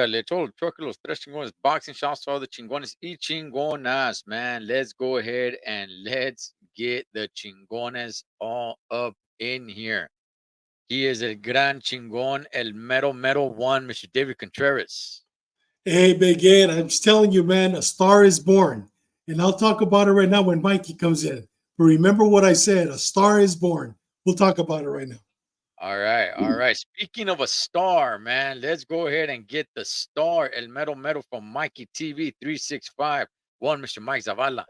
órale, todo el truck los tres chingones. Boxing shots to all the chingones y chingonas, man. Let's go ahead and let's get the chingones all up in here. He is el gran chingón, el mero one, Mr. David Contreras. Hey, Big Ed, I'm just telling you, man, a star is born. And I'll talk about it right now when Mikey comes in. But remember what I said, a star is born. We'll talk about it right now. All right, all right. Speaking of a star, man, let's go ahead and get the star, el mero from Mikey TV 365. One, Mr. Mike Zavala.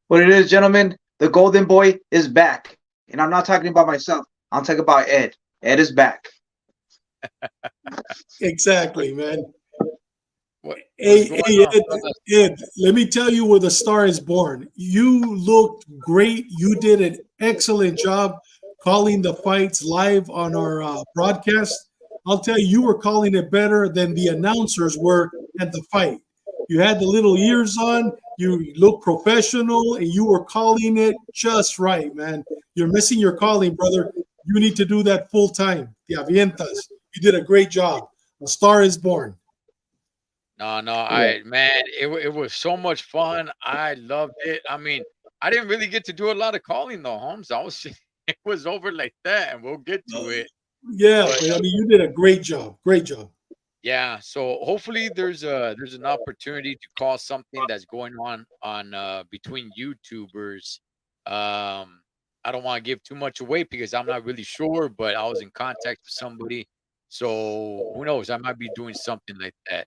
What it is, gentlemen, the golden boy is back. And I'm not talking about myself. I'm talking about Ed. Ed is back. Exactly, man. What's going on, Ed, let me tell you where the star is born. You looked great. You did an excellent job calling the fights live on our broadcast. I'll tell you, you were calling it better than the announcers were at the fight. You had the little ears on. You looked professional, and you were calling it just right, man. You're missing your calling, brother. You need to do that full time. Te avientas. You did a great job. The star is born. No, man, it was so much fun. I loved it. I mean, I didn't really get to do a lot of calling though, Holmes. It was over like that, and we'll get to it. Yeah, but I mean, you did a great job. Great job. Yeah, so hopefully there's an opportunity to call something that's going on between YouTubers. I don't want to give too much away because I'm not really sure, but I was in contact with somebody, so who knows? I might be doing something like that.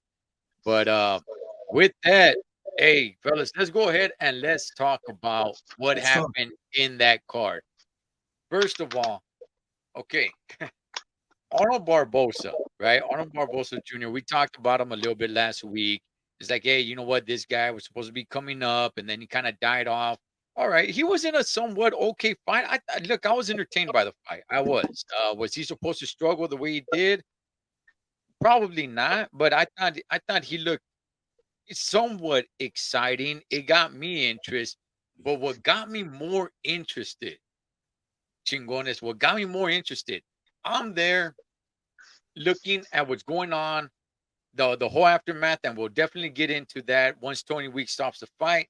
But with that, hey fellas, let's go ahead and let's talk about what happened in that card. First of all, okay. Arnold Barbosa, right? Arnold Barbosa Jr. We talked about him a little bit last week. It's like, hey, you know what? This guy was supposed to be coming up, and then he kind of died off. All right, he was in a somewhat okay fight. Look, I was entertained by the fight. I was. Was he supposed to struggle the way he did? Probably not. But I thought he looked somewhat exciting. It got me interested. But what got me more interested, Chingones, what got me more interested, I'm there looking at what's going on, the whole aftermath, and we'll definitely get into that once Tony Weeks stops the fight.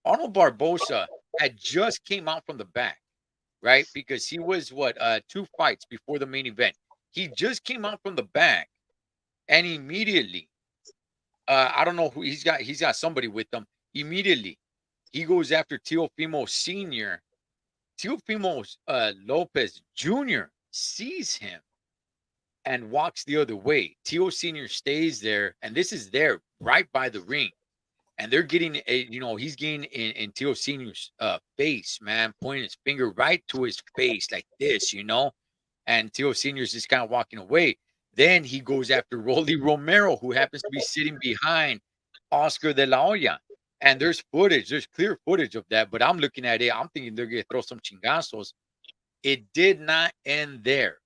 Arnold Barbosa had just came out from the back, right? Because he was two fights before the main event. He just came out from the back, and immediately, I don't know who he's got. He's got somebody with him. Immediately, he goes after Teofimo Sr. Teofimo Lopez Jr. sees him and walks the other way. Teo Sr. stays there, and this is there right by the ring. And they're getting he's getting in Teo Sr.'s face, man, pointing his finger right to his face like this, and Teo Sr.'s just kind of walking away. Then he goes after Rolly Romero, who happens to be sitting behind Oscar de la Hoya. And there's clear footage of that, but I'm looking at it. I'm thinking they're going to throw some chingazos. It did not end there.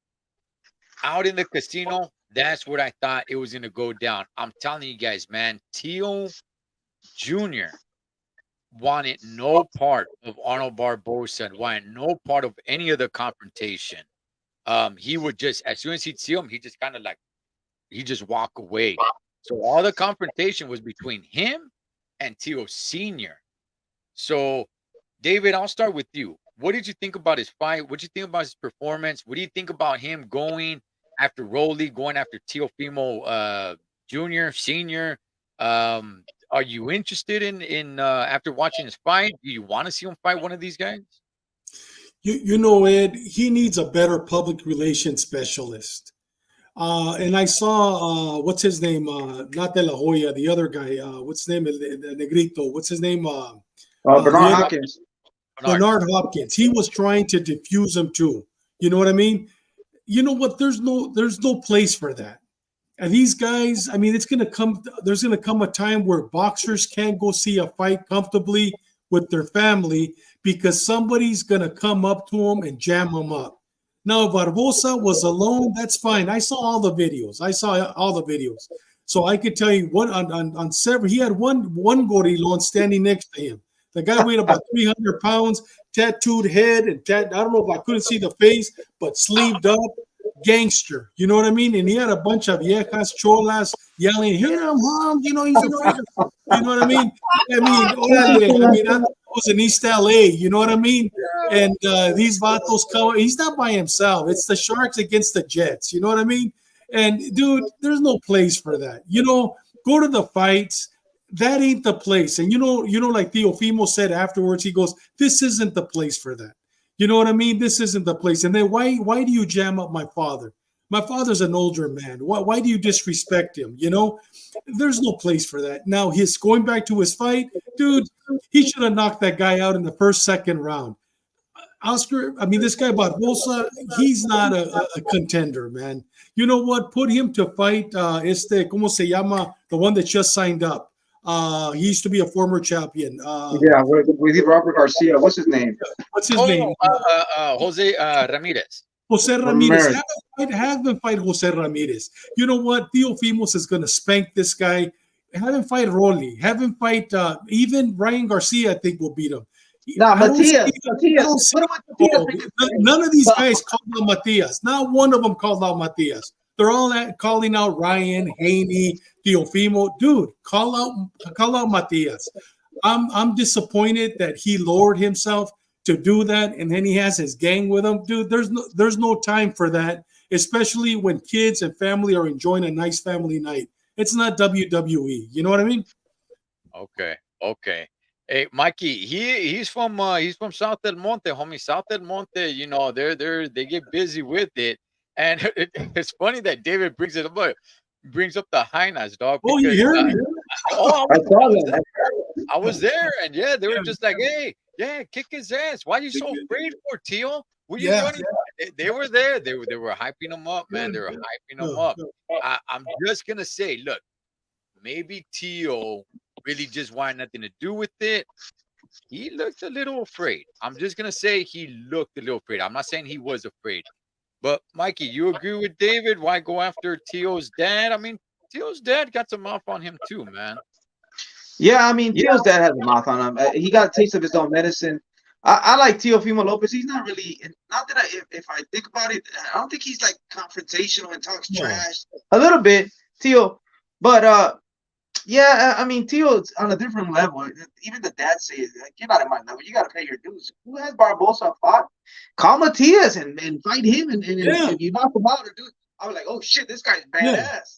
Out in the casino, that's what I thought it was going to go down. I'm telling you guys, man, Teo Jr. wanted no part of Arnold Barbosa and wanted no part of any of the confrontation. He would just, as soon as he'd see him, he just kind of he just walk away. So all the confrontation was between him and Teo Sr. So, David, I'll start with you. What did you think about his fight? What did you think about his performance? What do you think about him going after Rolly, going after Teofimo Jr., Sr.? Are you interested in after watching his fight? Do you want to see him fight one of these guys? You know, Ed, he needs a better public relations specialist. And I saw, what's his name? Not De La Hoya, the other guy. What's his name? The Negrito. What's his name? Bernard Hopkins. Bernard Hopkins. He was trying to diffuse him too. You know what I mean? You know what? There's no place for that. And these guys, I mean, there's going to come a time where boxers can't go see a fight comfortably with their family because somebody's going to come up to them and jam them up. Now, if Barbosa was alone, that's fine. I saw all the videos. So I could tell you on several, he had one gorilón standing next to him. The guy weighed about 300 pounds, tattooed head, and I don't know if I couldn't see the face, but sleeved up. gangster. You know what I mean? And he had a bunch of viejas cholas yelling, "Hit him, mom!" You know, he's afraid. You know what I mean? Orale. I mean, I was in East LA. You know what I mean? And these vatos come. He's not by himself. It's the Sharks against the Jets. You know what I mean? And dude, there's no place for that. You know, go to the fights. That ain't the place. And like Teofimo said afterwards, he goes, "This isn't the place for that." You know what I mean? This isn't the place. And then why do you jam up my father? My father's an older man. Why do you disrespect him? You know, there's no place for that. Now he's going back to his fight, dude. He should have knocked that guy out in the first, second round. Oscar, I mean, this guy Barbosa, he's not a contender, man. You know what? Put him to fight ¿cómo se llama? The one that just signed up. He used to be a former champion. Yeah, with Robert Garcia. What's his name? What's his name? Jose Ramirez. Jose Ramirez. Have him fight Jose Ramirez. You know what? Teofimos is going to spank this guy. Have him fight Rolly. Have him fight even Ryan Garcia, I think, will beat him. No, Matias. None of these guys called out Matias. Not one of them called out Matias. They're all calling out Ryan, Haney, Teofimo. Dude, call out Matias. I'm disappointed that he lowered himself to do that, and then he has his gang with him. Dude, there's no time for that, especially when kids and family are enjoying a nice family night. It's not WWE. You know what I mean? Okay. Hey, Mikey, he's from South Del Monte, homie. South Del Monte, you know, they get busy with it. And it's funny that David brings it up, brings up the Hainas, dog. Oh, you hear me? I was there, and yeah, they were just like, "Hey, yeah, kick his ass. Why are you so afraid for Tio? What are you running?" They were there. They were hyping him up, man. They were hyping him up. I'm just gonna say, look, maybe Tio really just wanted nothing to do with it. He looked a little afraid. I'm just gonna say he looked a little afraid. I'm not saying he was afraid. But Mikey, you agree with David? Why go after Tio's dad? I mean, Tio's dad got some mouth on him too, man. Yeah, I mean, Tio's dad has a mouth on him. He got a taste of his own medicine. I like Teofimo Lopez. He's not really, not that if I think about it, I don't think he's like confrontational and talks trash. A little bit, Tio, but yeah, I mean, Tio's on a different level. Even the dad says, like, "You're not at my level. You got to pay your dues." Who has Barbosa fought? Call Matias and fight him, and if you knock him out or do it, I was like, "Oh shit, this guy's badass."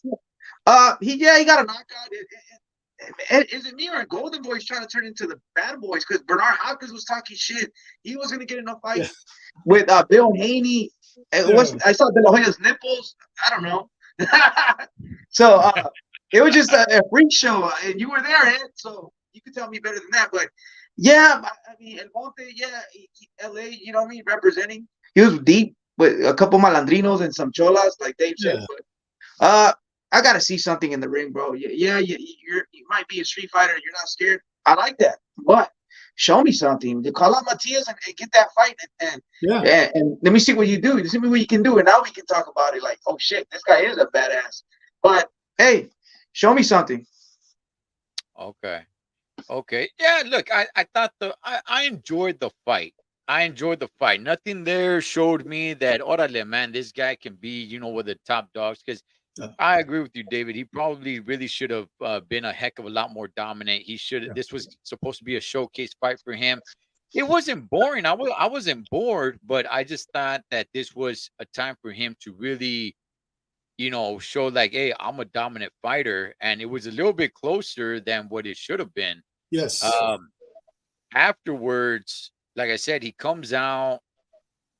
He got a knockout. Is it me or Golden Boy's trying to turn into the bad boys? Because Bernard Hopkins was talking shit. He was gonna get in a fight with Bill Haney. I saw De La Hoya's nipples. I don't know. So it was just a freak show, and you were there, Ed. So you could tell me better than that. But yeah, I mean, El Monte, LA, you know what I mean, representing. He was deep with a couple malandrinos and some cholas, like Dave said. But I gotta see something in the ring, bro. You might be a street fighter. You're not scared. I like that, but show me something. To call out Matias and get that fight, and let me see what you do. See what you can do, and now we can talk about it. Like, oh shit, this guy is a badass. But hey, show me something. Okay. Yeah, look, I thought I enjoyed the fight. Nothing there showed me that, orale, man, this guy can be, one of the top dogs. Because I agree with you, David. He probably really should have been a heck of a lot more dominant. He should. This was supposed to be a showcase fight for him. It wasn't boring. I wasn't bored, but I just thought that this was a time for him to really, show like, hey, I'm a dominant fighter, and it was a little bit closer than what it should have been. Yes. Afterwards, like I said, he comes out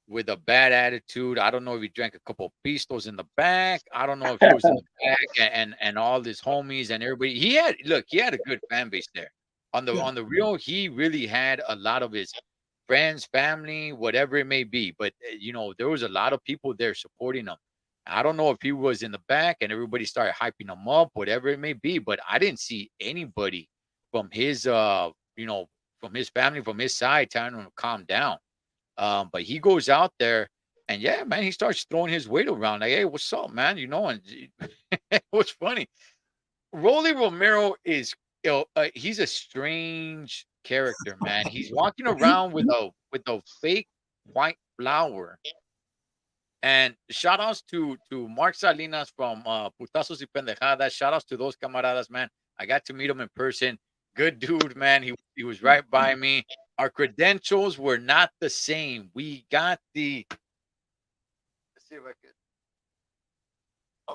with a bad attitude. I don't know if he drank a couple of pistos in the back. I don't know if he was in the back and all his homies and everybody. He had a good fan base there. On the real, he really had a lot of his friends, family, whatever it may be. But there was a lot of people there supporting him. I don't know if he was in the back and everybody started hyping him up, whatever it may be. But I didn't see anybody from his from his family, from his side, telling him to calm down. But he goes out there and yeah, man, he starts throwing his weight around like, hey, what's up, man? And what's funny, Rolly Romero is, he's a strange character, man. He's walking around with a fake white flower. And shout outs to Mark Salinas from Putazos y Pendejadas. Shout outs to those camaradas, man. I got to meet him in person. Good dude, man. He was right by me. Our credentials were not the same. We got the let's see if I could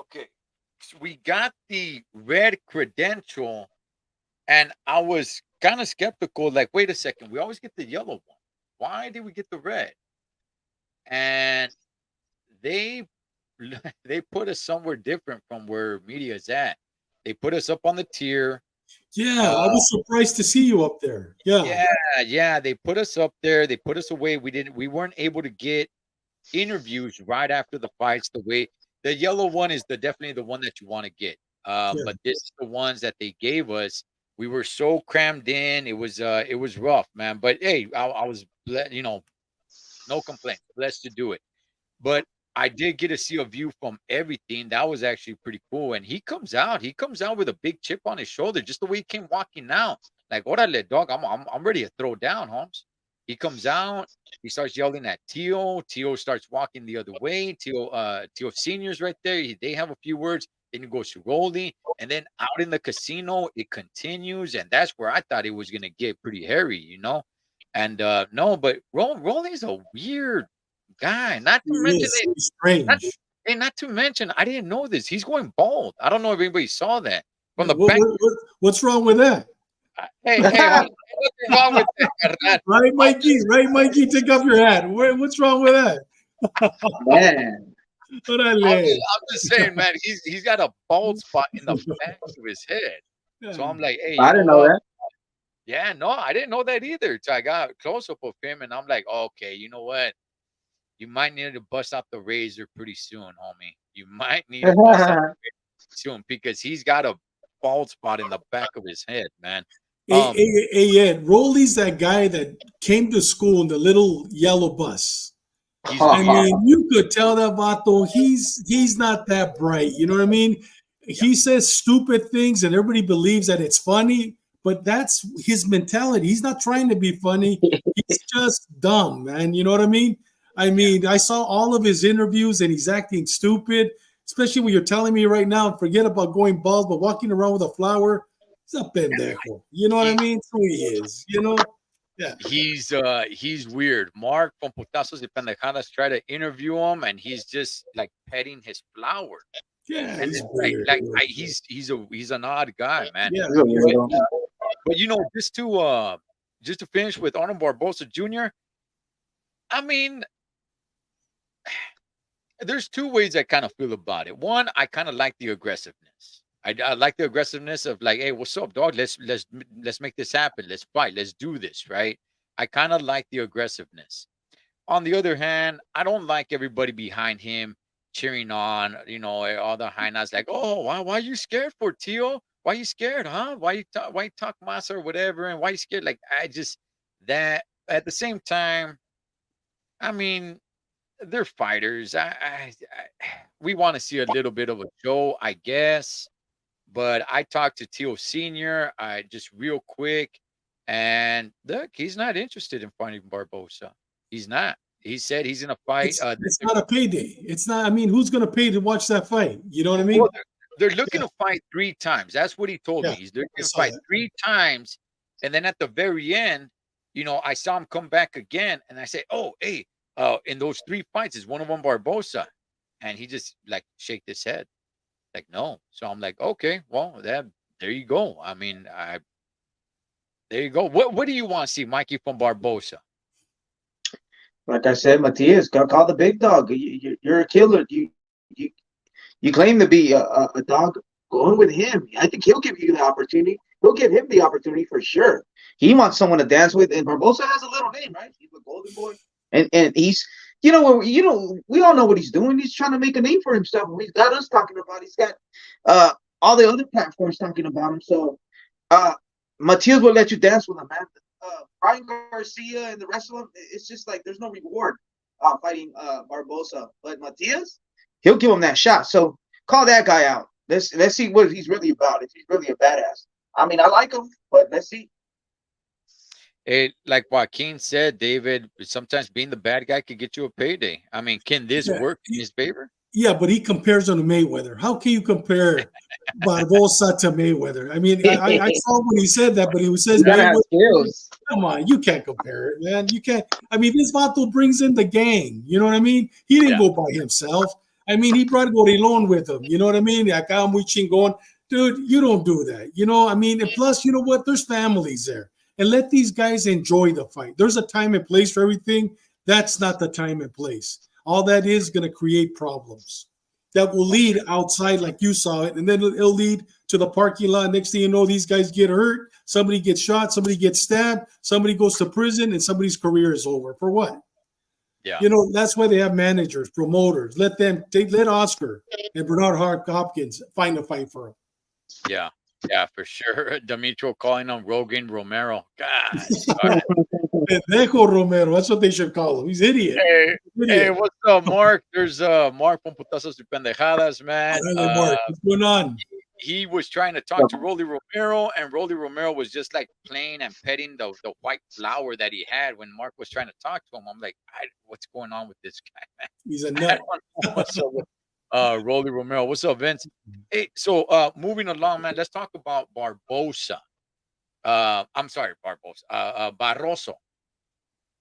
okay. So we got the red credential, and I was kind of skeptical. Like, wait a second, we always get the yellow one. Why did we get the red? And they they put us somewhere different from where media is at. They put us up on the tier. Yeah, I Uh, was surprised to see you up there. Yeah, yeah, yeah. They put us up there. They put us away. We weren't able to get interviews right after the fights. The way the yellow one is definitely the one that you want to get. yeah. But this is the ones that they gave us. We were so crammed in. It was rough, man. But hey, I was no complaints. Blessed to do it. But I did get to see a view from everything. That was actually pretty cool. And he comes out with a big chip on his shoulder, just the way he came walking out. Like, orale, dog, I'm ready to throw down, Holmes. He comes out, he starts yelling at Tio. Tio starts walking the other way. Tio Senior's right there. They have a few words. Then he goes to Rolly. And then out in the casino, it continues. And that's where I thought it was gonna get pretty hairy, And no, but Rolly's a weird guy. Not He to mention is. it. He's Not, strange. not to mention, I didn't know this. He's going bald. I don't know if anybody saw that from Yeah, the back. what's wrong with that? Hey, hold on. Nothing wrong with that, carnal. Right, Mikey? Right, Mikey? Take off your hat. What's wrong with that? Man, Órale. I'm just saying, man. He's got a bald spot in the back of his head. So I'm like, hey, I you know didn't know what? that. Yeah, no, I didn't know that either. So I got close up of him, and I'm like, okay, you know what? You might need to bust out the razor pretty soon, homie. You might need to bust out the razor soon because he's got a bald spot in the back of his head, man. Ed, Rolly's that guy that came to school in the little yellow bus. He's I weird. mean, you could tell that Vato, he's not that bright. You know what I mean? He says stupid things and everybody believes that it's funny, but that's his mentality. He's not trying to be funny. He's just dumb, man. You know what I mean? I saw all of his interviews and he's acting stupid, especially when you're telling me right now, forget about going bald, but walking around with a flower. He's a pendejo. You know what I mean? That's who he is, Yeah. He's weird. Mark from Putazos y Pendejadas tried to interview him, and he's just like petting his flower. Yeah, And he's it's weird. he's an odd guy, man. Yeah. He's a weirdo. But just to finish with Arnold Barbosa Jr. I mean, there's two ways I kind of feel about it. One, I kind of like the aggressiveness. I like the aggressiveness of like, hey, what's up, dog? Let's make this happen. Let's fight. Let's do this, right? I kind of like the aggressiveness. On the other hand, I don't like everybody behind him cheering on, all the high-nots like, oh, why are you scared for Tio? Why are you scared, huh? Why you talk massa or whatever? And why you scared? Like, I just that at the same time, I mean, they're fighters. We want to see a little bit of a show, I guess. But I talked to Tio Senior, I just real quick, and look, he's not interested in fighting Barbosa. He's not. He said he's in a fight. It's not a payday. It's not. I mean, who's going to pay to watch that fight? You know what I mean? Well, they're looking to fight 3 times. That's what he told me. He's looking to fight that. 3 times, and then at the very end, I saw him come back again, and I said, "Oh, hey, in those 3 fights, is one of them Barbosa?" And he just like shake his head, like no. So I'm like, okay, well, there you go. I mean, there you go. What do you want to see, Mikey, from Barbosa? Like I said, Matias, call the big dog. You're a killer. You claim to be a dog. Going with him. I think he'll give you the opportunity. He'll give him the opportunity for sure. He wants someone to dance with, and Barbosa has a little name, right? He's a golden boy, and he's we all know what he's doing. He's trying to make a name for himself. He's got us talking about. He's got all the other platforms talking about him. So Matias will let you dance with him, man. Brian Garcia and the rest of them, it's just like there's no reward fighting Barbosa. But Matias, he'll give him that shot. So call that guy out. Let's see what he's really about. If he's really a badass. I mean, I like him, but let's see. It like Joaquin said, David. Sometimes being the bad guy could get you a payday. I mean, can this Yeah, work in his favor? yeah, but he compares him to Mayweather. How can you compare Barbosa to Mayweather? I mean, I You saw when he said that, but he says gotta have Mayweather. skills. Come on, you can't compare it, man. You can't. I mean, this Vato brings in the gang. You know what I mean? He didn't Yeah, go by himself. I mean, he brought Gorilon with him. You know what I mean? Acá muy chingón. Dude, you don't do that. You know, I mean, and plus, you know what? There's families there. And let these guys enjoy the fight. There's a time and place for everything. That's not the time and place. All that is going to create problems that will lead outside like you saw it, and then it'll lead to the parking lot. Next thing you know, these guys get hurt, somebody gets shot, somebody gets stabbed, somebody goes to prison, and somebody's career is over. For what? yeah, You know, that's why they have managers, promoters. Let Oscar and Bernard Hopkins find a fight for him. yeah, yeah, for sure. Demetrio calling him Rogan Romero. Gosh darn it. Pendejo Romero, that's what they should call him. He's an idiot. Hey, hey, Idiot. what's up, Mark? There's Mark from Putazos y Pendejadas, man. Órale, Mark, what's going on? He was trying to talk to Rolly Romero, and Rolly Romero was just like playing and petting the white flower that he had when Mark was trying to talk to him. I'm like, what's going on with this guy? He's a I nut. don't know what's up with Rolly Romero. What's up, Vince? Hey, so moving along, man, let's talk about Barbosa. I'm sorry, Barbosa. Barroso.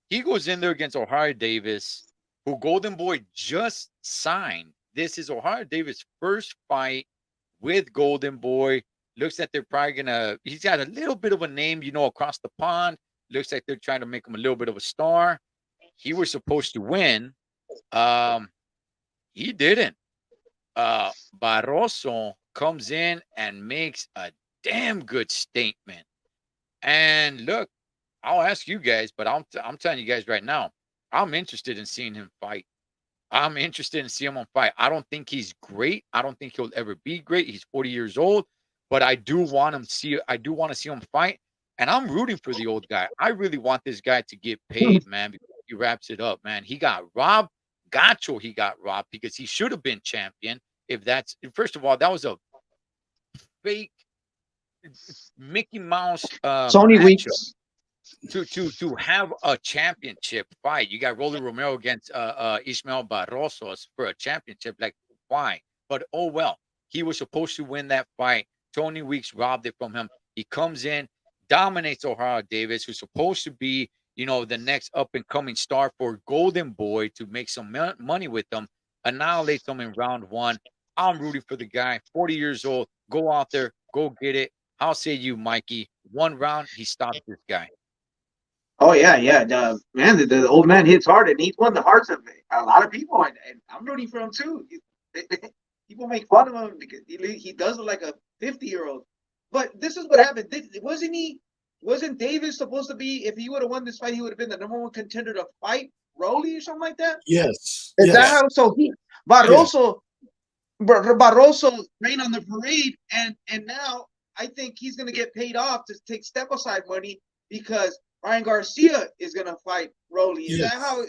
He goes in there against Ohio Davis, who Golden Boy just signed. This is Ohio Davis' first fight with Golden Boy. Looks like they're probably gonna. He's got a little bit of a name, you know, across the pond. Looks like they're trying to make him a little bit of a star. He was supposed to win. Um, he didn't. Barroso comes in and makes a damn good statement. And look, I'll ask you guys, but I'm telling you guys right now, I'm interested in seeing him fight. I'm interested in seeing him fight. I don't think he's great. I don't think he'll ever be great. He's 40 years old, but I do want him see. I do want to see him fight, and I'm rooting for the old guy. I really want this guy to get paid, man, because he wraps it up, man. He got robbed. Gacho, he got robbed because he should have been champion. If that's first of all, that was a fake Mickey Mouse Tony matchup Weeks. to have a championship fight. You got Rolly Romero against Ismael Barroso for a championship. Like, why? But oh well. He was supposed to win that fight. Tony Weeks robbed it from him. He comes in, dominates Ohio Davis, who's supposed to be, you know, the next up and coming star for Golden Boy to make some money with them. Annihilates them in round one. I'm rooting for the guy, 40 years old. Go out there, go get it. How say you, Mikey? One round, he stopped this guy. Oh yeah, yeah. The old man hits hard, and he's won the hearts of a lot of people, and I'm rooting for him too. People make fun of him because he does look like a 50-year-old. But this is what happened. Wasn't he? Wasn't Davis supposed to be? If he would have won this fight, he would have been the number one contender to fight Rolly or something like that. Yes. Is that Yes. how? So Barroso ran on the parade, and now I think he's going to get paid off to take step aside money because Ryan Garcia is going to fight Rolly. Is Yes. that how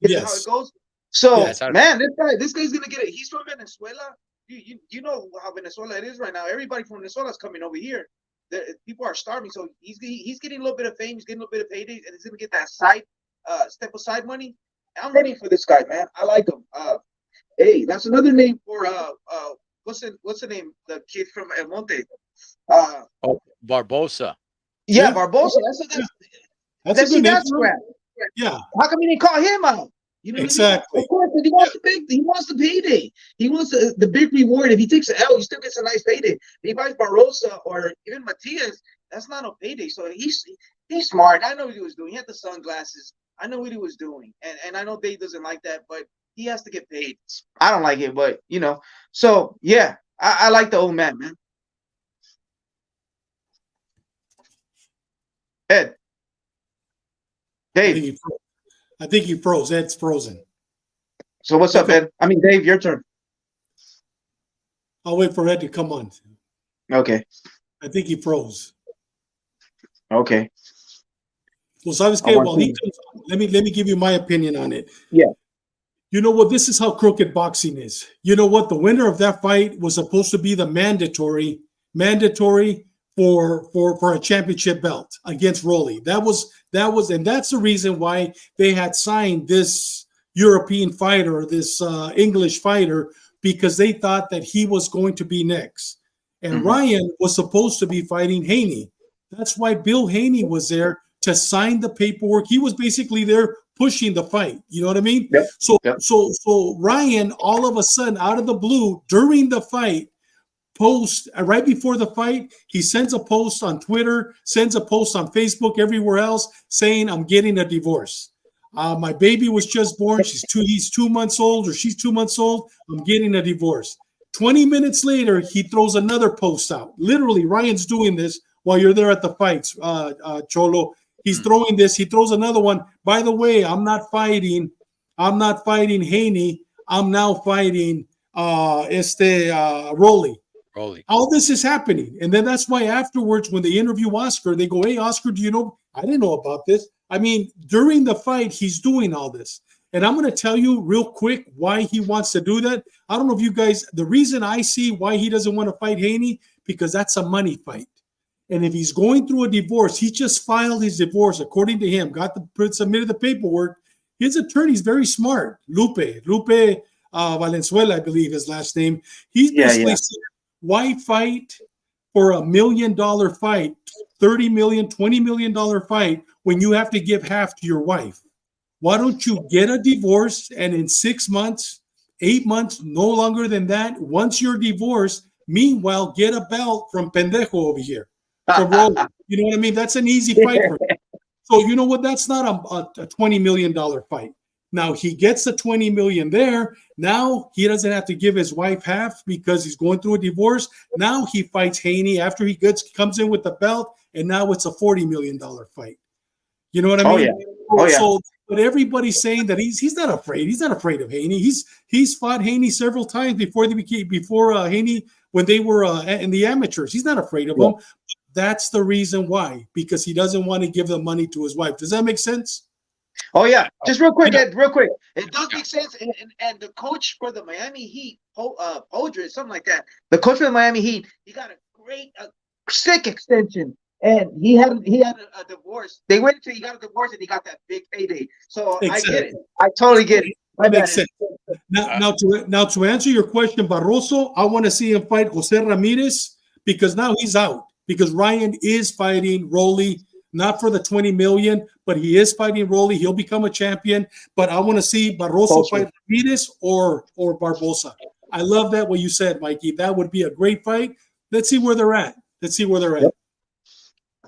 Yes. it goes? So Yes. man, this guy's going to get it. He's from Venezuela. You know how Venezuela it is right now. Everybody from Venezuela is coming over here. People are starving, so he's getting a little bit of fame. He's getting a little bit of payday, and he's going to get that step aside money. I'm ready for this guy, man. I like him. Hey, that's another name for what's the name? The kid from El Monte. Oh, Barbosa. Yeah, Yeah. Barbosa. That's a good name. That's for him. scrap. Yeah. How come you didn't call him out? You know what Exactly. I mean? Of course, he wants he wants the payday. He wants the big reward. If he takes an L, he still gets a nice payday. If he buys Barbosa or even Matias, that's not a payday. So he's smart. I know what he was doing. He had the sunglasses. I know what he was doing, and I know Dave doesn't like that, but he has to get paid. I don't like it, but you know. So yeah, I like the old man, man. Ed, Dave. I think he froze. Ed's frozen. So what's up, Ed? I mean, Dave, your turn. I'll wait for Ed to come on. Okay. I think he froze. Okay. Well, sabes que while he comes on, let me give you my opinion on it. Yeah. You know what? This is how crooked boxing is. You know what? The winner of that fight was supposed to be the mandatory for a championship belt against Rolly. And that's the reason why they had signed this European fighter, this English fighter, because they thought that he was going to be next. And Ryan was supposed to be fighting Haney. That's why Bill Haney was there to sign the paperwork. He was basically there pushing the fight. You know what I mean? Yep. So Yep. so Ryan, all of a sudden, out of the blue, during the fight, post right before the fight, he sends a post on Twitter, sends a post on Facebook, everywhere else, saying, "I'm getting a divorce. My baby was just born. He's 2 months old, or she's 2 months old. I'm getting a divorce." 20 minutes later, he throws another post out. Literally, Ryan's doing this while you're there at the fights, Cholo. He's throwing this. He throws another one. By the way, I'm not fighting Haney. I'm now fighting Rolly. All this is happening. And then that's why afterwards, when they interview Oscar, they go, "Hey, Oscar, do you know?" I didn't know about this. I mean, during the fight, he's doing all this. And I'm going to tell you real quick why he wants to do that. I don't know if you guys, the reason I see why he doesn't want to fight Haney, because that's a money fight. And if he's going through a divorce, he just filed his divorce, according to him, submitted the paperwork. His attorney's very smart, Lupe Valenzuela, I believe his last name. He's basically saying, why fight for $1 million fight, $30 million, $20 million fight when you have to give half to your wife? Why don't you get a divorce, and in 6 months, 8 months, no longer than that, once you're divorced, meanwhile, get a belt from Pendejo over here. From Rolly. You know what I mean? That's an easy fight for him. So you know what? That's not a $20 million fight. Now he gets the $20 million there. Now he doesn't have to give his wife half because he's going through a divorce. Now he fights Haney after he comes in with the belt, and now it's a $40 million fight. You know what I mean? So, but everybody's saying that he's not afraid. He's not afraid of Haney. He's fought Haney several times before Haney, when they were in the amateurs. He's not afraid of him. That's the reason why, because he doesn't want to give the money to his wife. Does that make sense? Oh yeah, just real quick, Ed, real quick. It does make sense. And the coach for the Miami Heat, Podre, something like that. The coach for the Miami Heat, he got a great, sick extension, and he had a divorce. They waited until he got a divorce, and he got that big payday. So exactly. I get it. I totally get it. That makes sense. Now to answer your question, Barroso, I want to see him fight Jose Ramirez, because now he's out. Because Ryan is fighting Rolly, not for the $20 million, but he is fighting Rolly. He'll become a champion. But I want to see Barroso fight Ramirez or Barbosa. I love that what you said, Mikey. That would be a great fight. Let's see where they're at.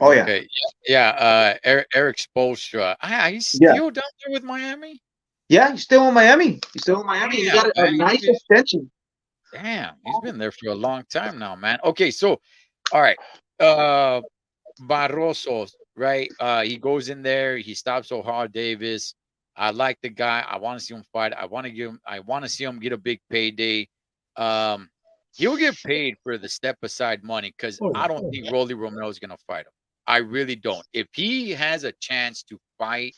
Oh yeah, okay. Yeah. Eric Spoelstra. He's still down there with Miami. Yeah, he's still in Miami. He got a nice extension. Damn, he's been there for a long time now, man. Okay, so all right. Barroso, right? He goes in there, he stops O'Hara Davis. I like the guy. I want to see him fight. I want to see him get a big payday. He'll get paid for the step aside money, because I don't think Rolly Romero is gonna fight him. I really don't. If he has a chance to fight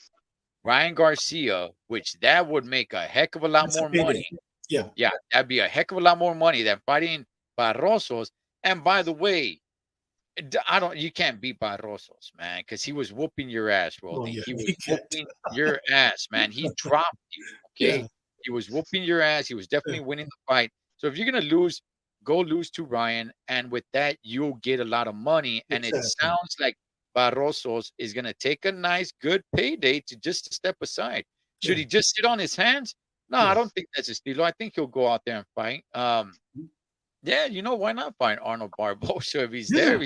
Ryan Garcia, which that would make a heck of a lot more money. Yeah, that'd be a heck of a lot more money than fighting Barrosos. And by the way, you can't beat Barrosos, man, because he was whooping your ass, Rolly. He was whooping your ass, man. He dropped you, okay? He was whooping your ass. He was definitely winning the fight. So if you're going to lose, go lose to Ryan. And with that, you'll get a lot of money. And it sounds like Barrosos is going to take a nice, good payday to step aside. Should he just sit on his hands? No, I don't think that's his deal. I think he'll go out there and fight. Yeah, why not find Arnold Barbosa if he's there?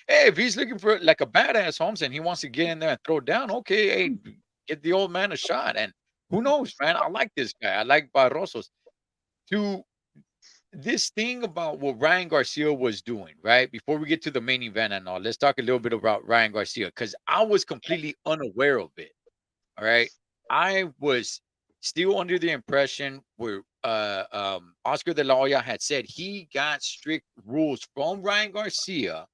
If he's looking for like a badass Holmes and he wants to get in there and throw down, okay, hey, get the old man a shot. And who knows, man? I like this guy. I like Barrosos. To this thing about what Ryan Garcia was doing, right? Before we get to the main event and all, let's talk a little bit about Ryan Garcia, because I was completely unaware of it. All right. I was still under the impression where Oscar De La Hoya had said he got strict rules from Ryan Garcia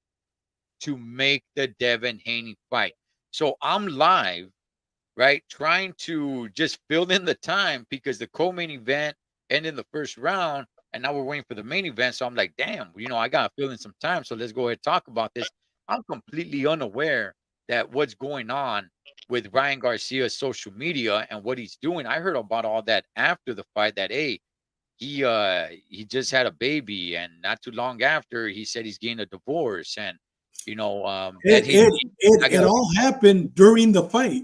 to make the Devin Haney fight. So I'm live, right, trying to just fill in the time because the co-main event ended in the first round, and now we're waiting for the main event. So I'm like, damn, I got to fill in some time. So let's go ahead and talk about this. I'm completely unaware that what's going on with Ryan Garcia's social media and what he's doing. I heard about all that after the fight. That hey, he just had a baby, and not too long after, he said he's getting a divorce, and that he's not It gonna. all happened during the fight.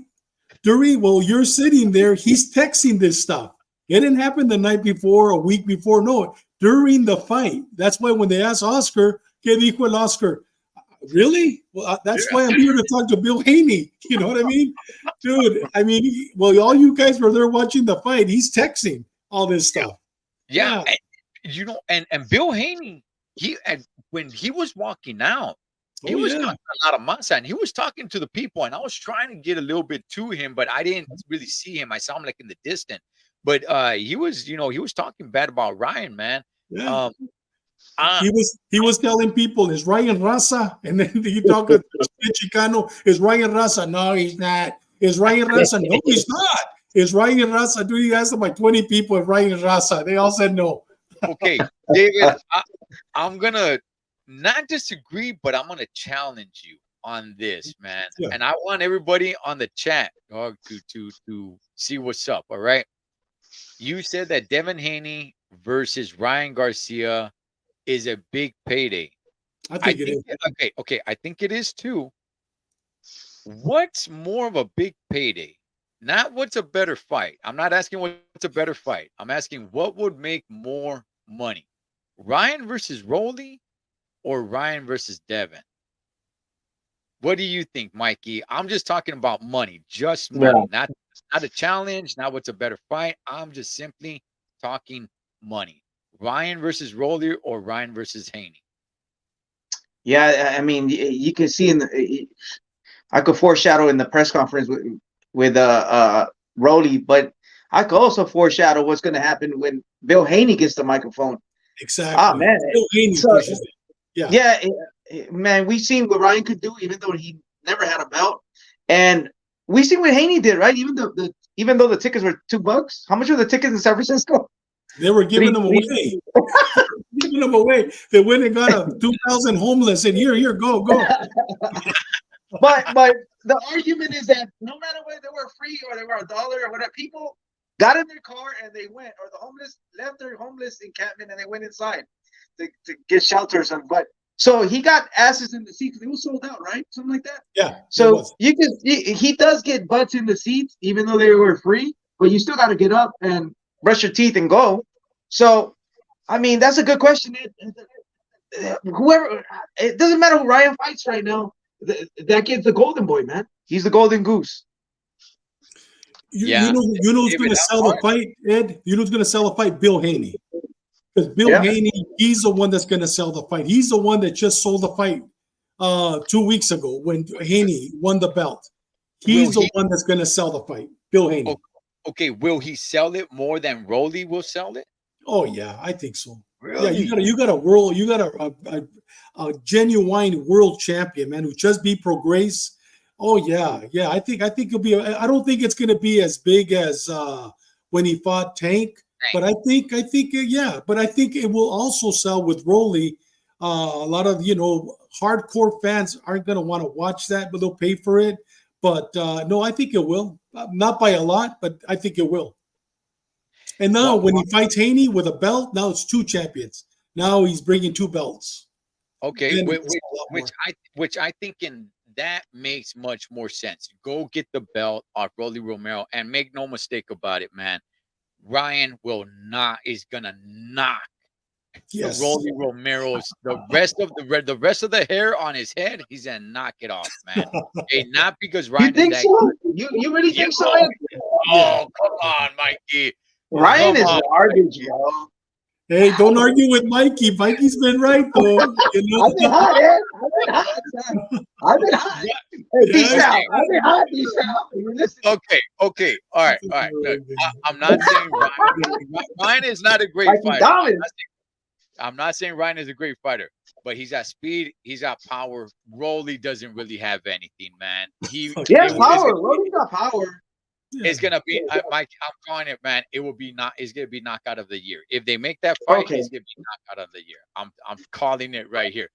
While you're sitting there, he's texting this stuff. It didn't happen the night before, a week before. No, during the fight. That's why when they asked Oscar, ¿qué dijo el Oscar? Really? Well, that's why I'm here to talk to Bill Haney. You know what I mean? Dude, I mean, well, all you guys were there watching the fight. He's texting all this stuff. Yeah. And Bill Haney, when he was walking out, he was talking a lot of massa, and he was talking to the people, and I was trying to get a little bit to him, but I didn't really see him. I saw him like in the distance, but he was talking bad about Ryan, man. Yeah. He was telling people, is Ryan Raza? And then you talk to Chicano, is Ryan Raza? No, he's not. Is Ryan Raza? No, he's not. Is Ryan Raza? Dude, he asked like 20 people if Ryan Raza. They all said no. Okay, David, I'm gonna not disagree, but I'm gonna challenge you on this, man. Yeah. And I want everybody on the chat, dog, to see what's up. All right. You said that Devin Haney versus Ryan Garcia is a big payday. I think it is. Okay. I think it is too. What's more of a big payday? Not what's a better fight. I'm not asking what's a better fight. I'm asking what would make more money. Ryan versus Rolly or Ryan versus Devin? What do you think, Mikey? I'm just talking about money, just money, not a challenge, not what's a better fight. I'm just simply talking money. Ryan versus Rolly or Ryan versus Haney? Yeah, I mean, you can see I could foreshadow in the press conference with Rolly, but I could also foreshadow what's going to happen when Bill Haney gets the microphone. Exactly. Ah, man. Bill Haney pushes it. Yeah, man, we've seen what Ryan could do, even though he never had a belt, and we seen what Haney did, right? Even though the tickets were $2, how much were the tickets in San Francisco? They were giving them away. Giving them away. They went and got 2,000 homeless, and here, go. But the argument is that no matter whether they were free or they were $1 or whatever, people got in their car and they went, or the homeless left their homeless encampment and they went inside to get shelter or something. But so he got asses in the seats because it was sold out, right? Something like that. Yeah. So he does get butts in the seats, even though they were free, but you still got to get up and brush your teeth and go. So, I mean, that's a good question. Whoever, it doesn't matter who Ryan fights right now. That kid's the golden boy, man. He's the golden goose. You know who's going to sell the fight, Ed? You know who's going to sell the fight? Bill Haney. Because Bill Haney, he's the one that's going to sell the fight. He's the one that just sold the fight 2 weeks ago when Haney won the belt. He's the one that's going to sell the fight. Bill Haney. Okay, will he sell it more than Rolly will sell it? Oh yeah, I think so. Really? Yeah, you got a genuine world champion, man, who just beat Pro Grace. Oh yeah. I think it'll be. I don't think it's going to be as big as when he fought Tank, but I think But I think it will also sell with Rolly. A lot of hardcore fans aren't going to want to watch that, but they'll pay for it. But no, I think it will. Not by a lot, but I think it will. And now when he fights Haney with a belt, now it's 2 champions. Now he's bringing 2 belts. Okay, which I think that makes much more sense. Go get the belt off Rolly Romero, and make no mistake about it, man. Ryan is gonna knock Rolly Romero's the rest of the hair on his head. He's gonna knock it off, man. Okay, not because Ryan. You think so? You really think so? Oh, come on, Mikey. Ryan is garbage, yo. Hey, don't argue with Mikey. Mikey's been right, though. I've been hot, Ed. I've been hot. Hey, peace out. I've been hot. Peace out. Okay. All right. Look, I'm not saying Ryan is not a great fighter. I'm not saying Ryan is a great fighter, but he's got speed. He's got power. Rolly doesn't really have anything, man. He has power. Rolly's got power. It's gonna be Mike. I'm calling it, man. It's gonna be knockout of the year. If they make that fight, it's gonna be knockout of the year. I'm calling it right here.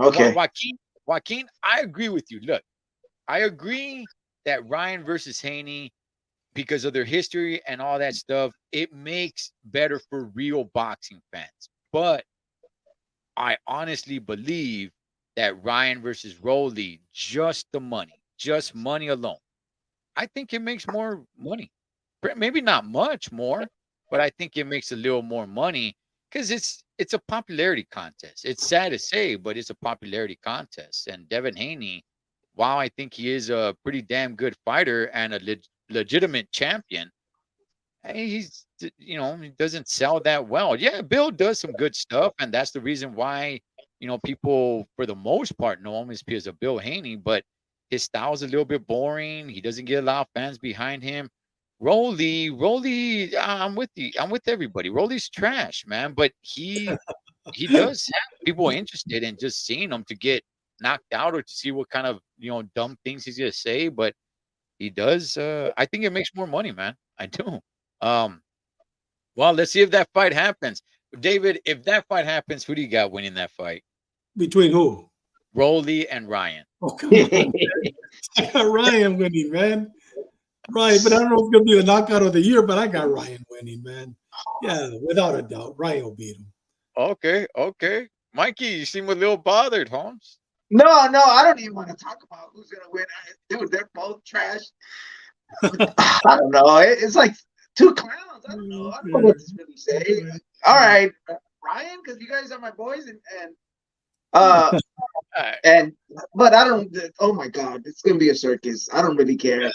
Okay. Joaquin, I agree with you. Look, I agree that Ryan versus Haney, because of their history and all that stuff, it makes better for real boxing fans. But I honestly believe that Ryan versus Rolly, just money alone, I think it makes more money. Maybe not much more, but I think it makes a little more money because it's a popularity contest. It's sad to say, but it's a popularity contest. And Devin Haney, while I think he is a pretty damn good fighter and a legitimate champion, hey, he doesn't sell that well. Yeah, Bill does some good stuff, and that's the reason why people for the most part know him is because of Bill Haney. But his style's a little bit boring. He doesn't get a lot of fans behind him. Rolly, I'm with you. I'm with everybody. Rolly's trash, man. But he does have people interested in just seeing him to get knocked out or to see what kind of dumb things he's gonna say. But he does. I think it makes more money, man. I do. Um, well, let's see if that fight happens. David, if that fight happens, who do you got winning that fight? Between who? Rolly and Ryan. Oh, come on. I got Ryan winning, man. Ryan, but I don't know if it's going to be the knockout of the year, but I got Ryan winning, man. Yeah, without a doubt. Ryan will beat him. Okay. Mikey, you seem a little bothered, Holmes. No, I don't even want to talk about who's gonna win. Dude, they're both trash. I don't know. It's like two clowns. I don't know what to really say. All right, Ryan, because you guys are my boys, but I don't. Oh my God, it's gonna be a circus. I don't really care.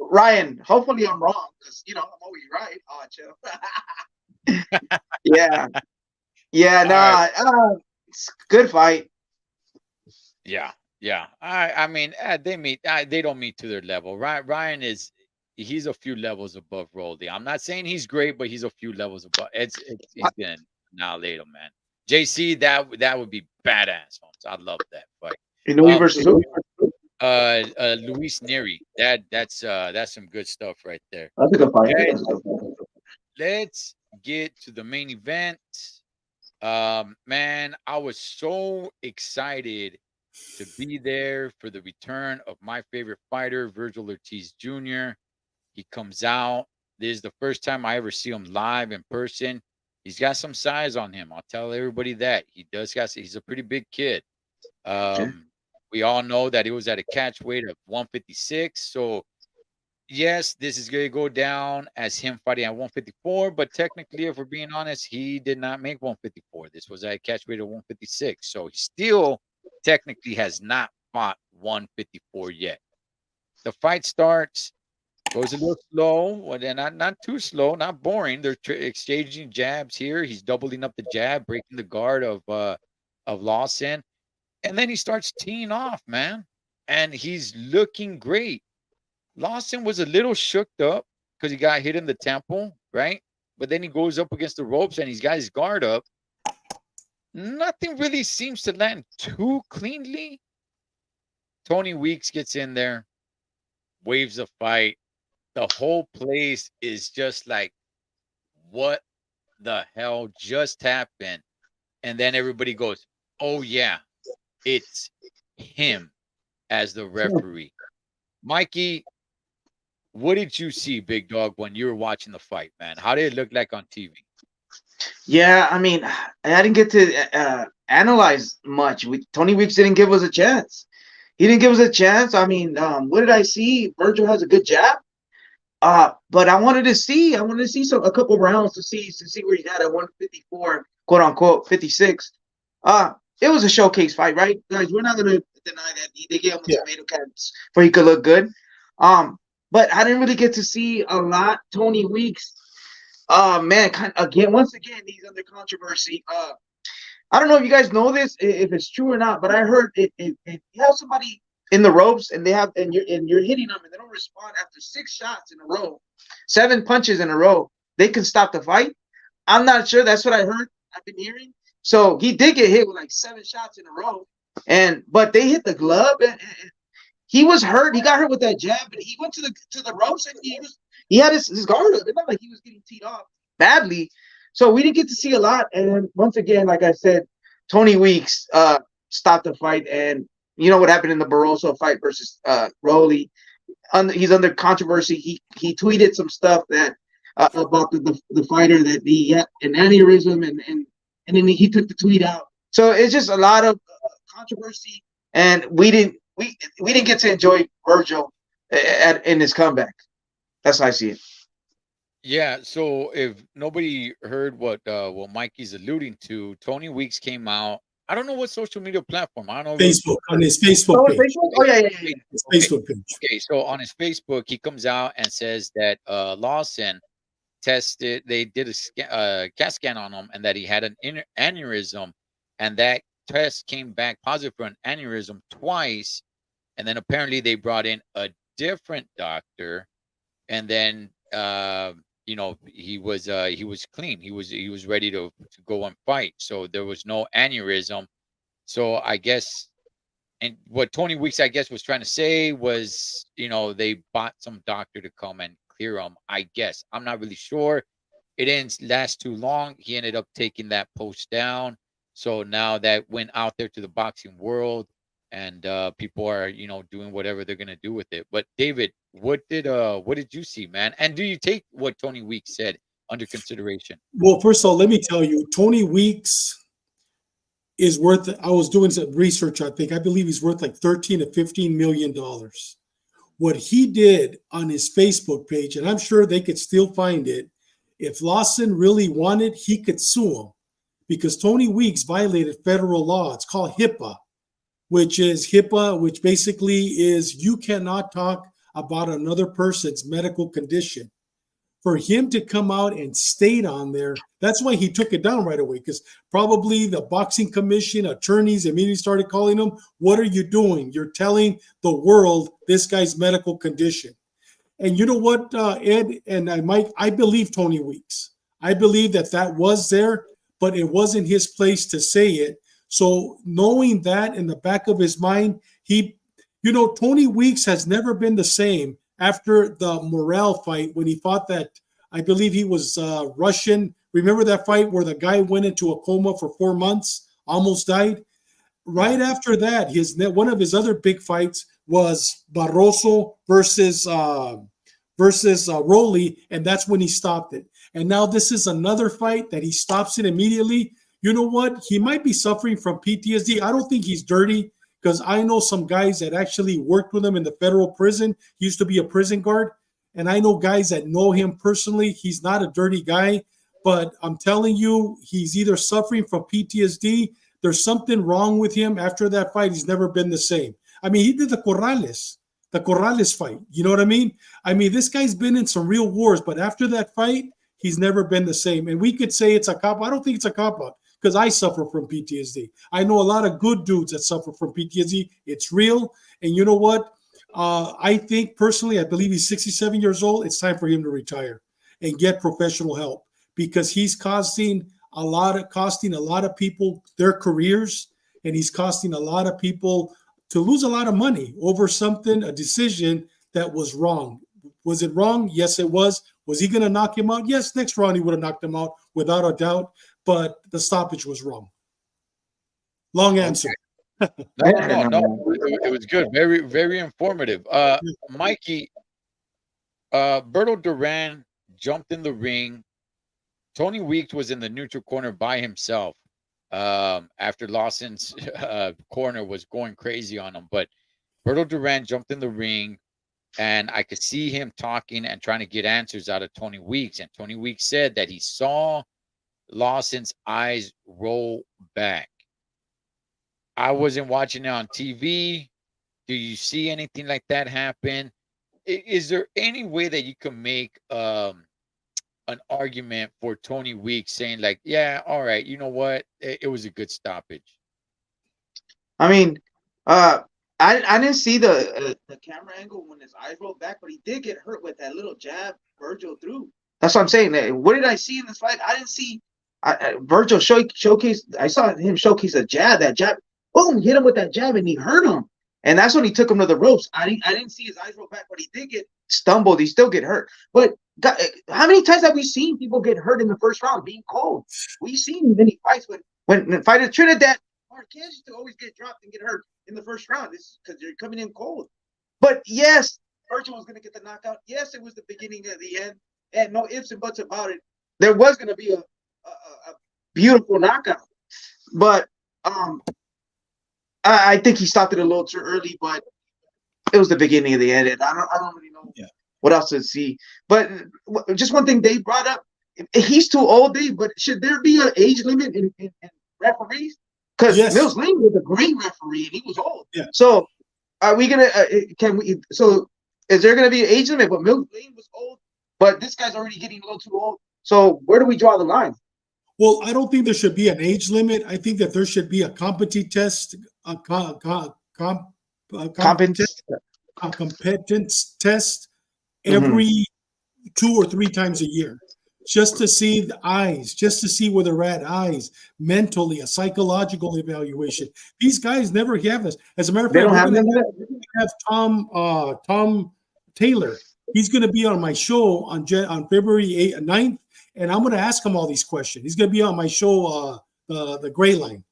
Ryan, hopefully I'm wrong because I'm always right. Oh, chill. Yeah. Nah. Right. It's a good fight. Yeah. I mean, they don't meet to their level. Ryan he's a few levels above Rolly. I'm not saying he's great, but he's a few levels above. He's gonna annihilate him, man. JC, that would be badass. I'd love that fight. Versus who? Luis Neri. That's some good stuff right there. That's a good fight. Let's get to the main event. Man, I was so excited to be there for the return of my favorite fighter, Virgil Ortiz Jr. He comes out. This is the first time I ever see him live in person. He's got some size on him. I'll tell everybody that. He's a pretty big kid. We all know that he was at a catch weight of 156. So, yes, this is going to go down as him fighting at 154. But technically, if we're being honest, he did not make 154. This was at a catch weight of 156. So, he still technically has not fought 154 yet. The fight starts, goes a little slow. Well, they're not too slow, not boring. They're exchanging jabs here. He's doubling up the jab, breaking the guard of Lawson. And then he starts teeing off, man. And he's looking great. Lawson was a little shooked up because he got hit in the temple, right? But then he goes up against the ropes and he's got his guard up. Nothing really seems to land too cleanly. Tony Weeks gets in there, waves the fight. The whole place is just like, what the hell just happened? And then everybody goes, oh, yeah, it's him as the referee. Mikey, what did you see, Big Dog, when you were watching the fight, man? How did it look like on TV? Yeah, I mean, I didn't get to analyze much. Tony Weeks didn't give us a chance. He didn't give us a chance. I mean, what did I see? Virgil has a good jab. But I wanted to see a couple rounds to see where he's at 154, quote unquote 56. It was a showcase fight, right, guys? We're not gonna deny that they gave him tomato cans for he could look good. But I didn't really get to see a lot. Tony Weeks, man, once again, he's under controversy. I don't know if you guys know this, if it's true or not, but I heard if you have somebody in the ropes and you're hitting them and they don't respond after 6 shots in a row, 7 punches in a row, they can stop the fight. I'm not sure. That's what I heard. I've been hearing. So he did get hit with like 7 shots in a row, but they hit the glove and he was hurt. He got hurt with that jab, but he went to the ropes and he had his guard up. It's not like he was getting teed off badly. So we didn't get to see a lot. And once again, like I said, Tony Weeks stopped the fight. And you know what happened in the Barroso fight versus Rolly. He's under controversy. He tweeted some stuff that about the fighter that he had an aneurysm, and then he took the tweet out. So it's just a lot of controversy, and we didn't get to enjoy Virgil in his comeback. That's how I see it. Yeah, so if nobody heard what Mikey's alluding to, Tony Weeks came out. I don't know what social media platform. I don't know if it was Facebook, on his Facebook Oh, page. Facebook? Oh yeah, yeah, yeah. His Okay. Facebook page. Okay, so on his Facebook, he comes out and says that Lawson tested. They did a CAT scan on him, and that he had an aneurysm, and that test came back positive for an aneurysm twice. And then apparently they brought in a different doctor, and then he was clean. He was ready to go and fight. So there was no aneurysm. So I guess, and what Tony Weeks, I guess, was trying to say was, they bought some doctor to come and clear him. I guess, I'm not really sure. It didn't last too long. He ended up taking that post down. So now that went out there to the boxing world, and people are, doing whatever they're gonna do with it. But David, what did you see, man? And do you take what Tony Weeks said under consideration? Well, first of all, let me tell you, Tony Weeks is worth. I was doing some research. I believe he's worth like 13 to 15 million dollars. What he did on his Facebook page, and I'm sure they could still find it. If Lawson really wanted, he could sue him, because Tony Weeks violated federal law. It's called HIPAA, which basically is you cannot talk about another person's medical condition. For him to come out and state on there, that's why he took it down right away, because probably the boxing commission attorneys immediately started calling him, what are you doing? You're telling the world this guy's medical condition. And you know what, Ed and Mike, I believe Tony Weeks. I believe that was there, but it wasn't his place to say it. So knowing that in the back of his mind, Tony Weeks has never been the same after the Morale fight when he fought that, I believe he was Russian. Remember that fight where the guy went into a coma for 4 months, almost died? Right after that, one of his other big fights was Barroso versus Rolly, and that's when he stopped it. And now this is another fight that he stops it immediately. You know what? He might be suffering from PTSD. I don't think he's dirty, because I know some guys that actually worked with him in the federal prison. He used to be a prison guard, and I know guys that know him personally. He's not a dirty guy, but I'm telling you, he's either suffering from PTSD. There's something wrong with him. After that fight, he's never been the same. I mean, he did the Corrales fight. You know what I mean? I mean, this guy's been in some real wars, but after that fight, he's never been the same. And we could say it's a cop. I don't think it's a cop out, because I suffer from PTSD. I know a lot of good dudes that suffer from PTSD. It's real. And you know what? I think personally, I believe he's 67 years old. It's time for him to retire and get professional help, because he's costing a lot of people their careers, and he's costing a lot of people to lose a lot of money over a decision that was wrong. Was it wrong? Yes, it was. Was he going to knock him out? Yes, next round he would have knocked him out without a doubt, but the stoppage was wrong. Long answer. No. It was good. Very, very informative. Mikey, Berto Duran jumped in the ring. Tony Weeks was in the neutral corner by himself after Lawson's corner was going crazy on him. But Berto Duran jumped in the ring, and I could see him talking and trying to get answers out of Tony Weeks. And Tony Weeks said that he saw Lawson's eyes roll back. I wasn't watching it on TV. Do you see anything like that happen? Is there any way that you can make an argument for Tony Weeks saying like, yeah, all right, you know what? It was a good stoppage. I mean, I didn't see the camera angle when his eyes rolled back, but he did get hurt with that little jab Virgil threw. That's what I'm saying. What did I see in this fight? I didn't see Virgil showcase. I saw him showcase a jab. That jab, boom, hit him with that jab, and he hurt him. And that's when he took him to the ropes. I didn't see his eyes roll back, but he did get stumbled. He still get hurt. But God, how many times have we seen people get hurt in the first round being cold? We've seen many fights when fighter Trinidad Marquez used to always get dropped and get hurt in the first round. It's because you're coming in cold. But yes, Virgil was going to get the knockout. Yes, it was the beginning of the end, and no ifs and buts about it. There was going to be a beautiful knockout, but I think he stopped it a little too early. But it was the beginning of the end, and I don't really know what else to see. But just one thing they brought up: he's too old, Dave. But should there be an age limit in referees? Because Mills Lane was a great referee, and he was old. Yeah. So are we gonna? Can we? So is there gonna be an age limit? But Mills Lane was old, but this guy's already getting a little too old. So where do we draw the line? Well, I don't think there should be an age limit. I think that there should be a competence test, competence test every 2 or 3 times a year, just to see the eyes, just to see where they're at, eyes, mentally, a psychological evaluation. These guys never have this. As a matter of fact, we're going to have Tom Taylor. He's going to be on my show on February 9th, and I'm going to ask him all these questions. He's going to be on my show, the Gray Line,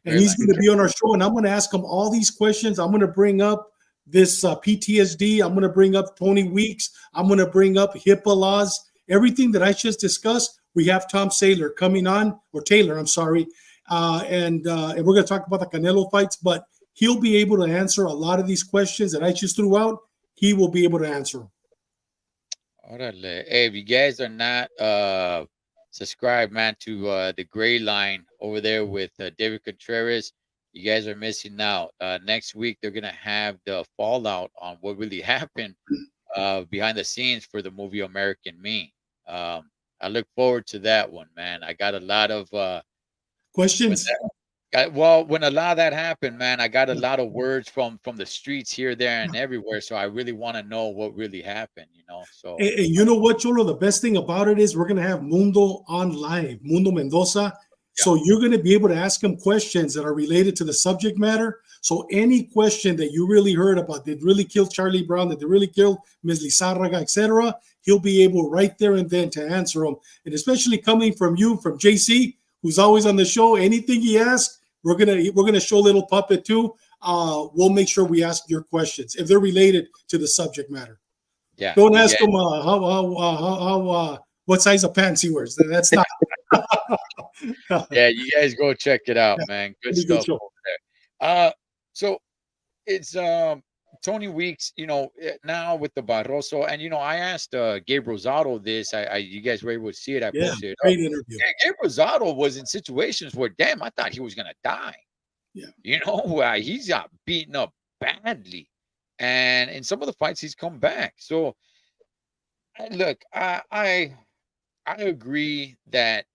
and he's going to be on our show, and I'm going to ask him all these questions. I'm going to bring up this PTSD. I'm going to bring up Tony Weeks. I'm going to bring up HIPAA laws. Everything that I just discussed, we have Tom Taylor coming on, or Taylor, I'm sorry, and we're going to talk about the Canelo fights, but he'll be able to answer a lot of these questions that I just threw out. He will be able to answer them. Hey, if you guys are not subscribed, man, to the Gray Line over there with David Contreras, you guys are missing out. Next week, they're going to have the fallout on what really happened behind the scenes for the movie American Me. I look forward to that one, man. I got a lot of questions. When a lot of that happened, man, I got a lot of words from the streets here, there, and everywhere. So I really want to know what really happened, you know. So and you know what, Cholo? The best thing about it is we're gonna have Mundo on live, Mundo Mendoza. Yeah. So you're gonna be able to ask him questions that are related to the subject matter. So any question that you really heard about, did really kill Charlie Brown, did they really kill Ms. Lizárraga, etc., he'll be able right there and then to answer them. And especially coming from you, from JC, who's always on the show, anything he asks, we're gonna show Little Puppet too. We'll make sure we ask your questions if they're related to the subject matter. Yeah. Don't ask him how what size of pants he wears. That's not. Yeah, you guys go check it out, man. Good stuff over there. So it's Tony Weeks, you know, now with the Barroso, and you know, I asked Gabe Rosado this. You guys were able to see it. I posted it. Great interview. Gabe Rosado was in situations where, damn, I thought he was gonna die. Yeah, you know, he's got beaten up badly, and in some of the fights he's come back. So, look, I agree that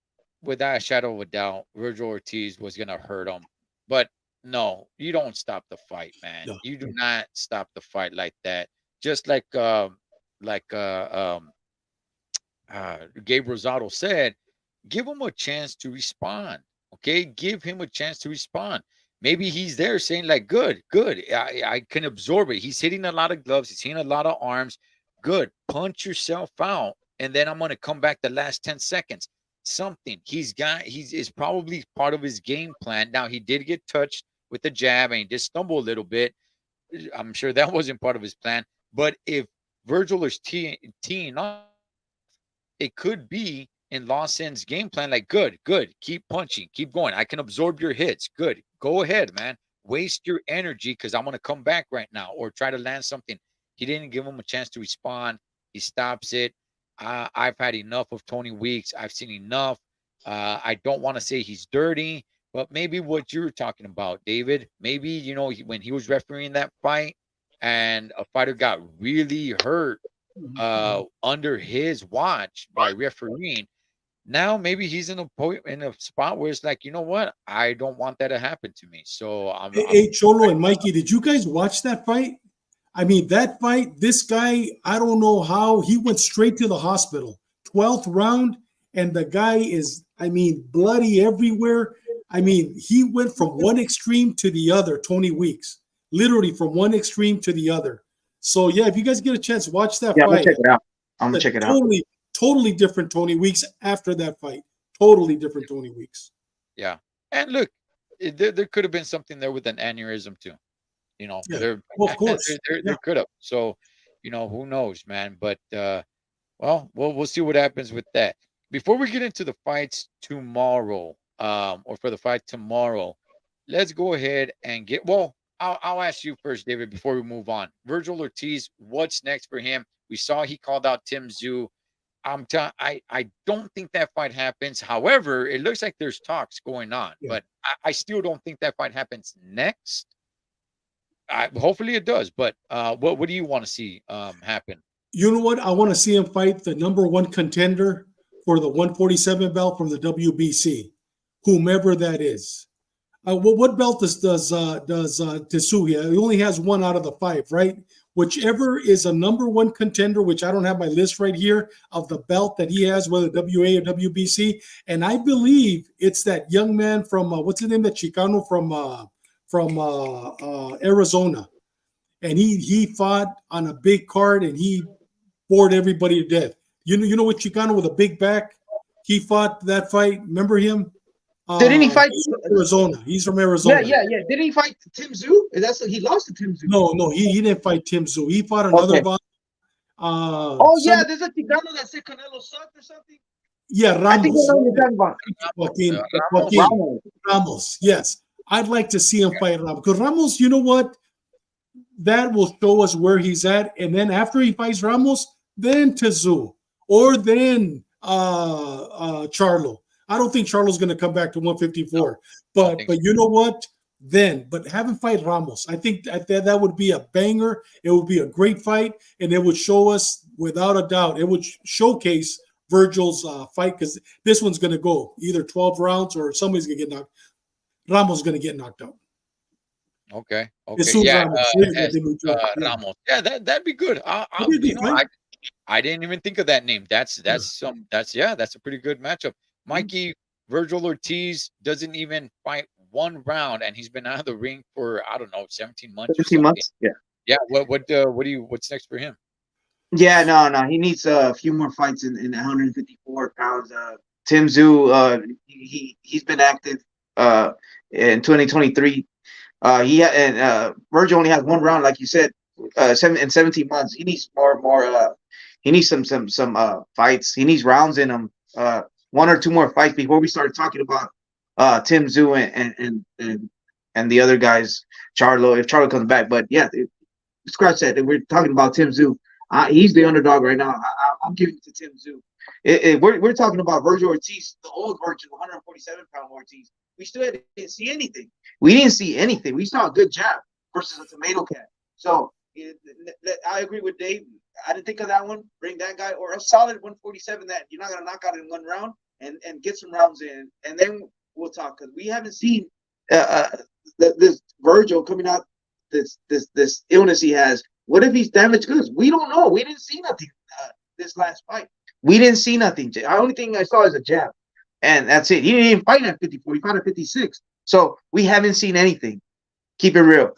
without a shadow of a doubt, Virgil Ortiz was gonna hurt him, but no, you don't stop the fight, man. No. You do not stop the fight like that. Just like Gabe Rosado said, give him a chance to respond. Okay, give him a chance to respond. Maybe he's there saying like, good. I can absorb it. He's hitting a lot of gloves. He's hitting a lot of arms. Good. Punch yourself out, and then I'm going to come back the last 10 seconds. Something he's is probably part of his game plan. Now, he did get touched with the jab and he did stumble a little bit. I'm sure that wasn't part of his plan. But if Virgil is teeing off, it could be in Lawson's game plan, like, good, keep punching, keep going. I can absorb your hits. Good. Go ahead, man. Waste your energy because I'm going to come back right now or try to land something. He didn't give him a chance to respond. He stops it. I've had enough of Tony Weeks. I've seen enough. I don't want to say he's dirty, but maybe what you're talking about, David, maybe, you know, when he was refereeing that fight and a fighter got really hurt under his watch by refereeing, now maybe he's in a spot where it's like, you know what? I don't want that to happen to me. So Hey, Cholo and Mikey, did you guys watch that fight? I mean, that fight, this guy, I don't know how, he went straight to the hospital. 12th round, and the guy is, I mean, bloody everywhere. I mean, he went from one extreme to the other, Tony Weeks. Literally from one extreme to the other. So, yeah, if you guys get a chance, watch that fight. I'm going to check it out. I'm going to check it out. Totally different Tony Weeks after that fight. Totally different Tony Weeks. Yeah. And look, there could have been something there with an aneurysm too. Yeah. There Well, of course. Yeah. there could have. So, who knows, man? But well, we'll see what happens with that. Before we get into the fights tomorrow, or for the fight tomorrow, let's go ahead and get. Well, I'll ask you first, David, before we move on. Virgil Ortiz, what's next for him? We saw he called out Tim Tszyu. I don't think that fight happens. However, it looks like there's talks going on, Yeah. but I still don't think that fight happens next. Hopefully it does, but what do you want to see happen? You know what? I want to see him fight the number one contender for the 147 belt from the WBC, whomever that is. What belt does Tszyu? He only has one out of the 5, right? Whichever is a number one contender, which I don't have my list right here of the belt that he has, whether WA or WBC, and I believe it's that young man from what's his name, that Chicano from Arizona, and he fought on a big card and he bored everybody to death. You know what, Chicano with a big back? He fought that fight. Remember him? Didn't he fight Arizona? He's from Arizona. Yeah. Didn't he fight Tim Tszyu? He lost to Tim Tszyu. No, he didn't fight Tim Tszyu. He fought another bout. There's a Chicano that said Canelo sucked or something. Yeah, Ramos. I think I know what you're talking about. Joaquin Ramos. Yes, I'd like to see him fight Ramos, because Ramos, you know what? That will show us where he's at, and then after he fights Ramos, then Tszyu, or then Charlo. I don't think Charlo's going to come back to 154, but you know what? But have him fight Ramos. I think that would be a banger. It would be a great fight, and it would show us, without a doubt, it would showcase Virgil's fight, because this one's going to go either 12 rounds or somebody's going to get knocked. Ramos is going to get knocked out. Okay. Yeah, Ramos. Yeah, that'd be good. I didn't even think of that name. That's a pretty good matchup. Mikey, Virgil Ortiz doesn't even fight one round, and he's been out of the ring for, I don't know, 17 months. 17 months. Yeah. Yeah. What's next for him? Yeah, no. He needs a few more fights in 154 pounds. Tim Tszyu, he's been active in 2023. Virgil only has one round, like you said, in 17 months. He needs more. He needs some fights. He needs rounds in him. One or two more fights before we start talking about Tim Tszyu and the other guys, Charlo, if Charlo comes back. But yeah, scratch that. We're talking about Tim Tszyu. He's the underdog right now. I'm giving it to Tim Tszyu. We're talking about Virgil Ortiz, the old Virgil, 147-pound Ortiz. We still didn't see anything. We saw a good jab versus a tomato cat. So I agree with Dave. I didn't think of that one. Bring that guy, or a solid 147 that you're not going to knock out in one round, and get some rounds in, and then we'll talk, because we haven't seen this Virgil coming out, this illness he has. What if he's damaged goods? We don't know. We didn't see nothing this last fight. We didn't see nothing. The only thing I saw is a jab, and that's it. He didn't even fight at 54. He fought at 56. So we haven't seen anything. Keep it real.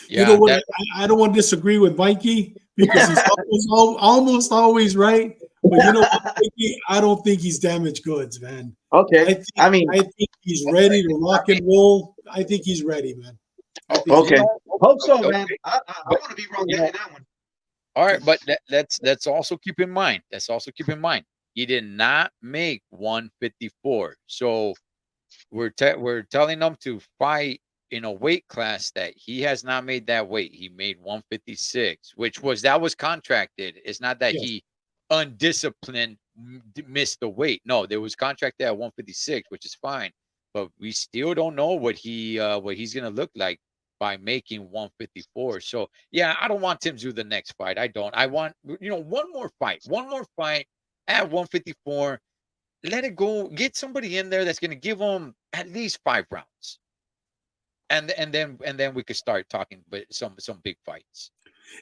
Yeah, you know what? I don't want to disagree with Mikey, because he's almost always right. But you know what, Mikey, I don't think he's damaged goods, man. Okay. I think he's ready to rock and roll. I think he's ready, man. Okay. Hope so, man. I want to be wrong in that one. All right, but let's also keep in mind. He did not make 154. So we're telling him to fight in a weight class that he has not made that weight. He made 156, that was contracted. It's not that he undisciplined missed the weight. No, there was contracted at 156, which is fine. But we still don't know what he's gonna look like by making 154. So yeah, I don't want Tim Tszyu the next fight. I don't. I want one more fight at 154. Let it go. Get somebody in there that's gonna give him at least 5 rounds. And then we could start talking, but some big fights.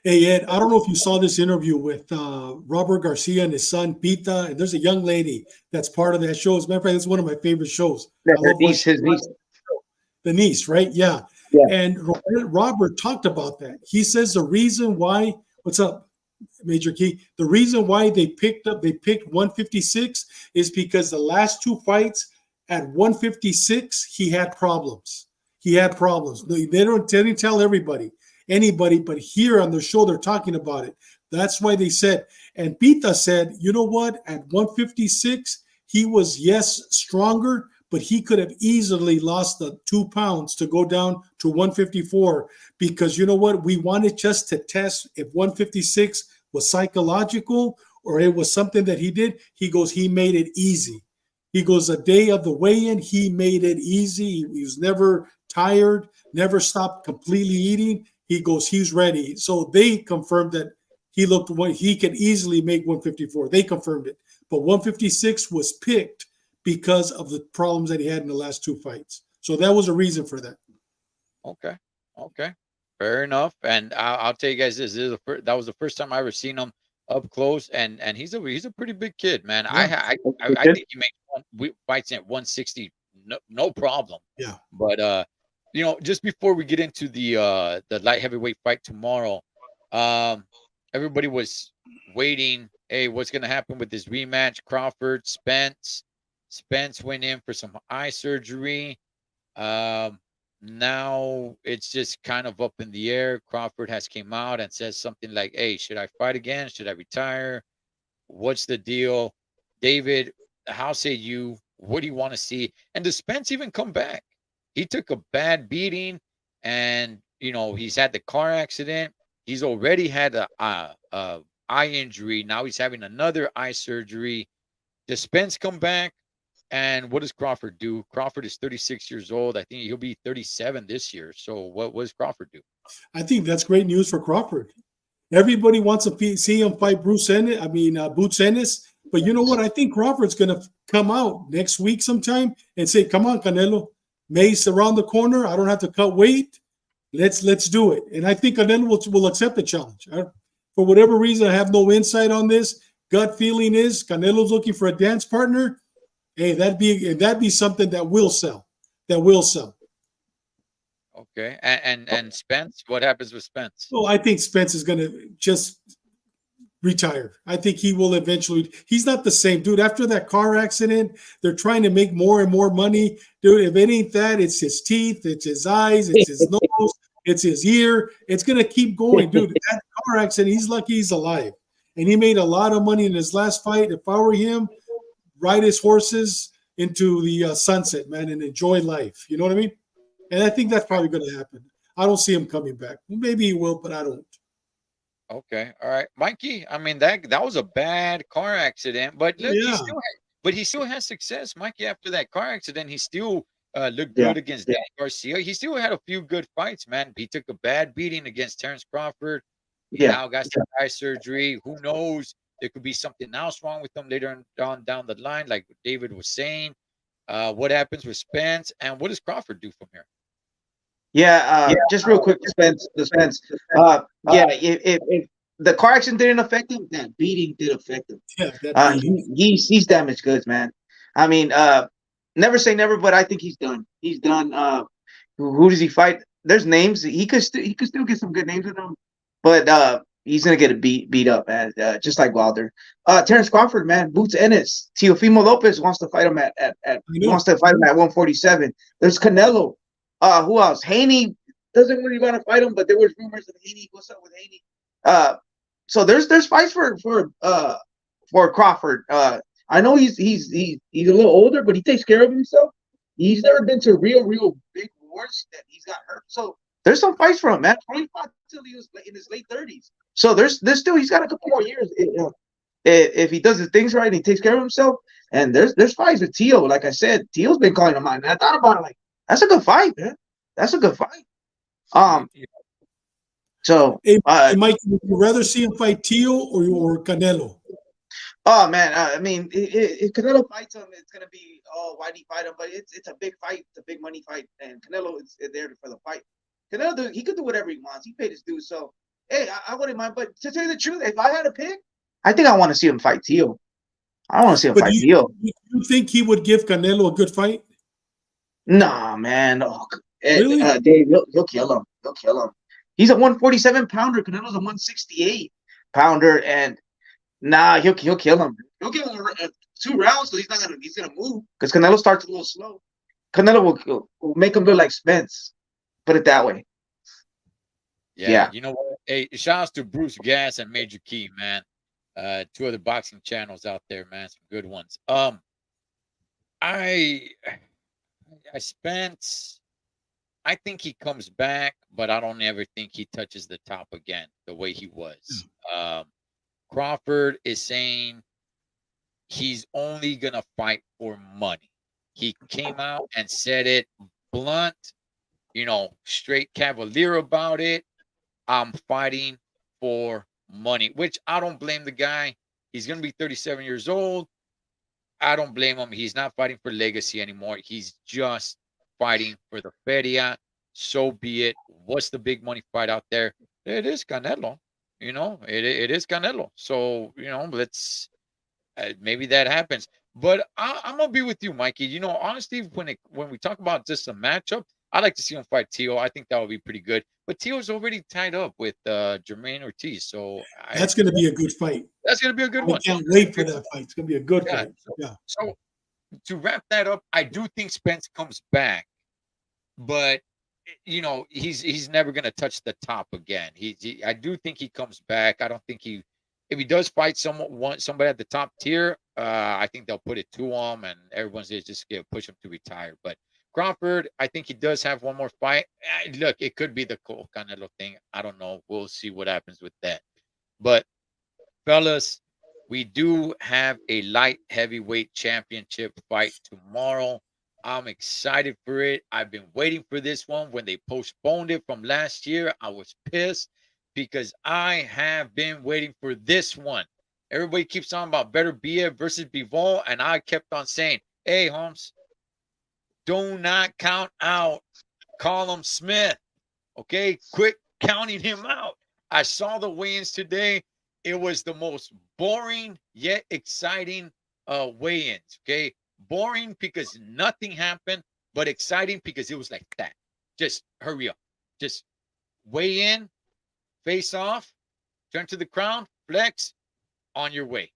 Hey Ed, I don't know if you saw this interview with Robert Garcia and his son Pita, and there's a young lady that's part of that show. As a matter of fact, it's one of my favorite shows. His niece. The niece, right? Yeah. And Robert talked about that. He says the reason why. What's up, Major Key? The reason why they picked 156 is because the last 2 fights At 156, he had problems. He had problems. They didn't tell anybody, but here on the show, they're talking about it. That's why they said, and Pita said, you know what? At 156, he was, yes, stronger, but he could have easily lost the 2 pounds to go down to 154 because you know what? We wanted just to test if 156 was psychological or it was something that he did. He goes, he made it easy. He goes, a day of the weigh-in, he made it easy. He was never tired, never stopped completely eating. He goes, he's ready. So they confirmed that he could easily make 154. They confirmed it. But 156 was picked because of the problems that he had in the last 2 fights. So that was a reason for that. Okay. Okay. Fair enough. And I'll tell you guys that was the first time I ever seen him up close, and he's a pretty big kid, man. Yeah. I think he makes fights at 160, no problem. Yeah. But just before we get into the light heavyweight fight tomorrow, everybody was waiting. Hey, what's gonna happen with this rematch? Crawford, Spence. Spence went in for some eye surgery. Now it's just kind of up in the air. Crawford has came out and says something like, "Hey, should I fight again? Should I retire? What's the deal?" David, how say you? What do you want to see? And does Spence even come back? He took a bad beating, and he's had the car accident. He's already had a eye injury. Now he's having another eye surgery. Does Spence come back? And what does Crawford do? Crawford is 36 years old. I think he'll be 37 this year. So what does Crawford do? I think that's great news for Crawford. Everybody wants to see him fight Boots Ennis. But you know what? I think Crawford's going to come out next week sometime and say, come on, Canelo. May's around the corner. I don't have to cut weight. Let's do it. And I think Canelo will accept the challenge. For whatever reason, I have no insight on this. Gut feeling is Canelo's looking for a dance partner. Hey, that'd be something that will sell. Okay. And Spence, what happens with Spence? Well, I think Spence is going to just retire. I think he will eventually. He's not the same dude. After that car accident, they're trying to make more and more money. Dude, if it ain't that, it's his teeth, it's his eyes, it's his nose, it's his ear. It's going to keep going. Dude, that car accident, he's lucky he's alive. And he made a lot of money in his last fight. If I were him, ride his horses into the sunset, man, and enjoy life. You know what I mean? And I think that's probably going to happen. I don't see him coming back. Maybe he will, but I don't. Okay, all right, Mikey. I mean that was a bad car accident, but look, Yeah. he still has success, Mikey. After that car accident, he still looked good against Danny Garcia. He still had a few good fights, man. He took a bad beating against Terrence Crawford. He now got some eye surgery. Who knows? There could be something else wrong with him later on down the line, like David was saying. What happens with Spence, and what does Crawford do from here? Just real quick, Spence. If the car accident didn't affect him, that beating did affect him. Yeah, He's damaged goods, man. I mean, never say never, but I think he's done. He's done. Who does he fight? There's names. He could still get some good names with him, but he's gonna get beat up, man. Just like Wilder. Terrence Crawford, man. Boots Ennis. Teofimo Lopez wants to fight him at 147. There's Canelo. Who else? Haney doesn't really want to fight him, but there was rumors of Haney. What's up with Haney? So there's fights for Crawford. I know he's a little older, but he takes care of himself. He's never been to real big wars that he's got hurt. So there's some fights for him, man. Probably fought until he was in his late 30s. So there's still he's got a couple more years if he does his things right and he takes care of himself. And there's fights with Tio. Like I said, Tio's been calling him out. And I thought about it like. That's a good fight, man. That's a good fight. So, Mike, would you rather see him fight Tio or Canelo? Oh man, I mean, if Canelo fights him, it's gonna be why did he fight him? But it's a big fight, it's a big money fight, and Canelo is there for the fight. Canelo, he could do whatever he wants. He paid his dues, so hey, I wouldn't mind. But to tell you the truth, if I had to pick, I think I want to see him fight Tio. I want to see him fight Tio. You think he would give Canelo a good fight? Nah, man. Really? Dave, he'll kill him. He'll kill him. He's a 147 pounder. Canelo's a 168 pounder, and nah, he'll kill him. He'll kill him 2 rounds, so he's gonna move because Canelo starts a little slow. Canelo will make him look like Spence. Put it that way. Yeah, you know what? Hey, shout outs to Bruce Gas and Major Key, man. 2 other boxing channels out there, man. Some good ones. I spent. I think he comes back, but I don't ever think he touches the top again the way he was. Crawford is saying he's only gonna fight for money. He came out and said it blunt, straight cavalier about it. I'm fighting for money, which I don't blame the guy. He's going to be 37 years old. I don't blame him. He's not fighting for legacy anymore. He's just fighting for the feria. So be it. What's the big money fight out there? It is Canelo. It is Canelo. So, let's maybe that happens. But I'm going to be with you, Mikey. Honestly, when we talk about just a matchup, I'd like to see him fight Tio. I think that would be pretty good. But Tio's already tied up with Jermaine Ortiz. So that's going to be a good fight. That's going to be a good one. I can't wait for that fight. It's going to be a good fight. So to wrap that up, I do think Spence comes back. But, he's never going to touch the top again. I do think he comes back. I don't think if he does fight somebody at the top tier, I think they'll put it to him and everyone's just going to push him to retire. But Crawford, I think he does have one more fight. Look, it could be the Cole Canelo thing. I don't know. We'll see what happens with that. But, fellas, we do have a light heavyweight championship fight tomorrow. I'm excited for it. I've been waiting for this one. When they postponed it from last year, I was pissed because I have been waiting for this one. Everybody keeps talking about Beterbiev versus Bivol, and I kept on saying, hey, Holmes, do not count out Callum Smith. Okay, quit counting him out. I saw the weigh-ins today. It was the most boring yet exciting weigh-ins. Okay, boring because nothing happened, but exciting because it was like that. Just hurry up. Just weigh in, face off, turn to the crown, flex, on your way.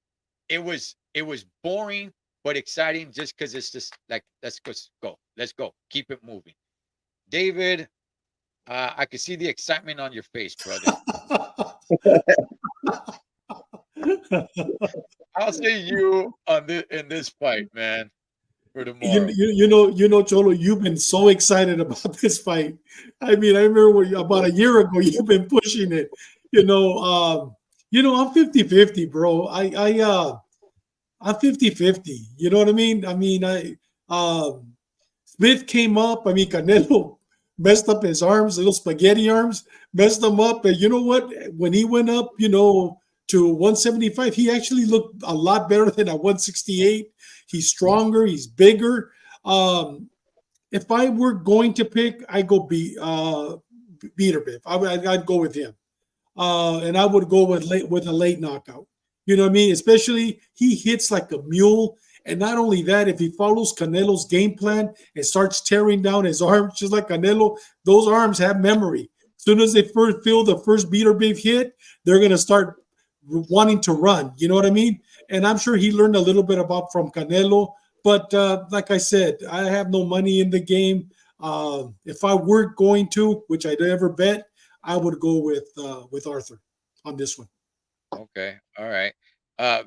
It was boring but exciting just because it's just like, let's go. Let's go. Keep it moving. David, I can see the excitement on your face, brother. I'll say you in this fight, man, for tomorrow. Cholo, you've been so excited about this fight. I mean, I remember about a year ago, you've been pushing it. I'm 50-50, bro. I'm 50-50. You know what I mean? Smith came up. Canelo messed up his arms, little spaghetti arms, messed them up. And you know what? When he went up, to 175, he actually looked a lot better than at 168. He's stronger. He's bigger. If I were going to pick, I'd go Beterbiev. I'd go with him. And I would go with a late knockout. You know what I mean? Especially he hits like a mule. And not only that, if he follows Canelo's game plan and starts tearing down his arms, just like Canelo, those arms have memory. As soon as they feel the first Beterbiev hit, they're going to start wanting to run. You know what I mean? And I'm sure he learned a little bit from Canelo. But like I said, I have no money in the game. If I were going to, which I never bet, I would go with Arthur on this one. Okay. All right.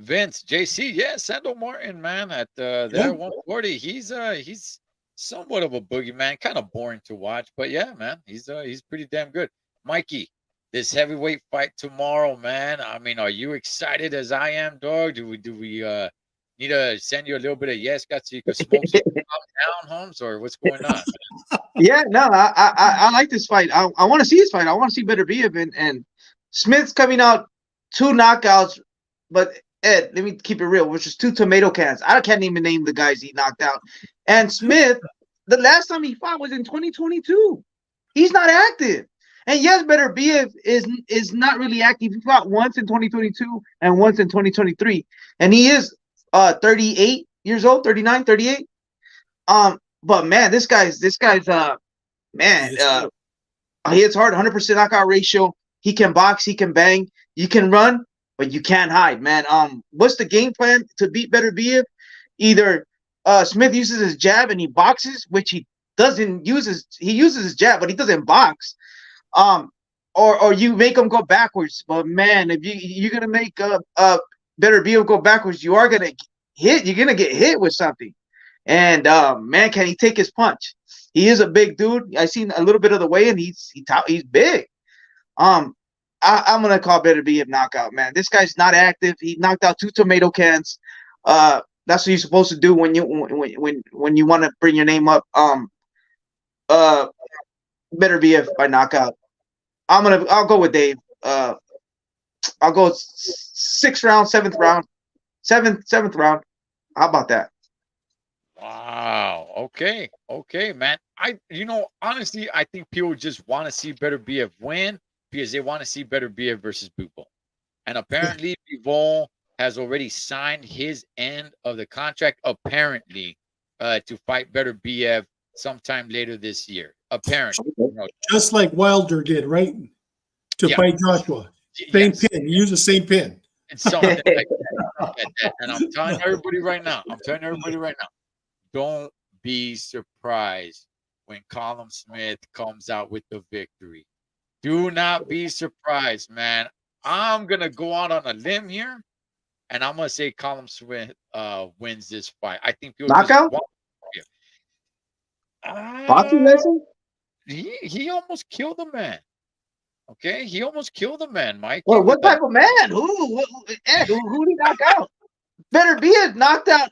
Vince, JC, Sandor Martin, man, at there 140. He's somewhat of a boogeyman, kind of boring to watch, but yeah, man, he's pretty damn good. Mikey, this heavyweight fight tomorrow, man. I mean, are you excited as I am, dog? Do we need to send you a little bit of yes, got so you can smoke some down, Holmes, or what's going on? Yeah, no, I like this fight. I want to see this fight. I want to see Beterbiev and Smith's coming out 2 knockouts, but Ed, let me keep it real, which is 2 tomato cans. I can't even name the guys he knocked out. And Smith, the last time he fought was in 2022. He's not active. And yes, Beterbiev is not really active. He fought once in 2022 and once in 2023. And he is 38 years old, 39, 38. But man, this guy's man, he hits hard, 100% knockout ratio. He can box, he can bang, you can run, but you can't hide, man. What's the game plan to beat Beterbiev? either Smith uses his jab and he boxes, which he doesn't use he uses his jab, but he doesn't box. Um, or you make him go backwards. But man, if you're gonna make better be able to go backwards, you are gonna hit. You're gonna get hit with something. And man, can he take his punch? He is a big dude. I seen a little bit of the way, and he's big. I'm gonna call better be a knockout, man. This guy's not active. He knocked out 2 tomato cans. That's what you're supposed to do when you want to bring your name up. Uh, better be by knockout. I'll go with Dave. I'll go 6th round, 7th round, seventh round. How about that? Wow. Okay, man. Honestly, I think people just want to see Better BF win because they want to see Better BF versus Bivol. And apparently, Bivol has already signed his end of the contract, apparently, to fight Better BF sometime later this year. Apparently. Just like Wilder did, right? To fight Joshua. Same pin. You use the same pin. It's something like that. And I'm telling everybody right now, don't be surprised when Callum Smith comes out with the victory. Do not be surprised, man. I'm going to go out on a limb here, and I'm going to say Callum Smith wins this fight. I think people knockout? Boxing lesson? He almost killed the man. Okay? He almost killed the man, Mike. Well, what type of man? Who did he knock out? Better be it knocked out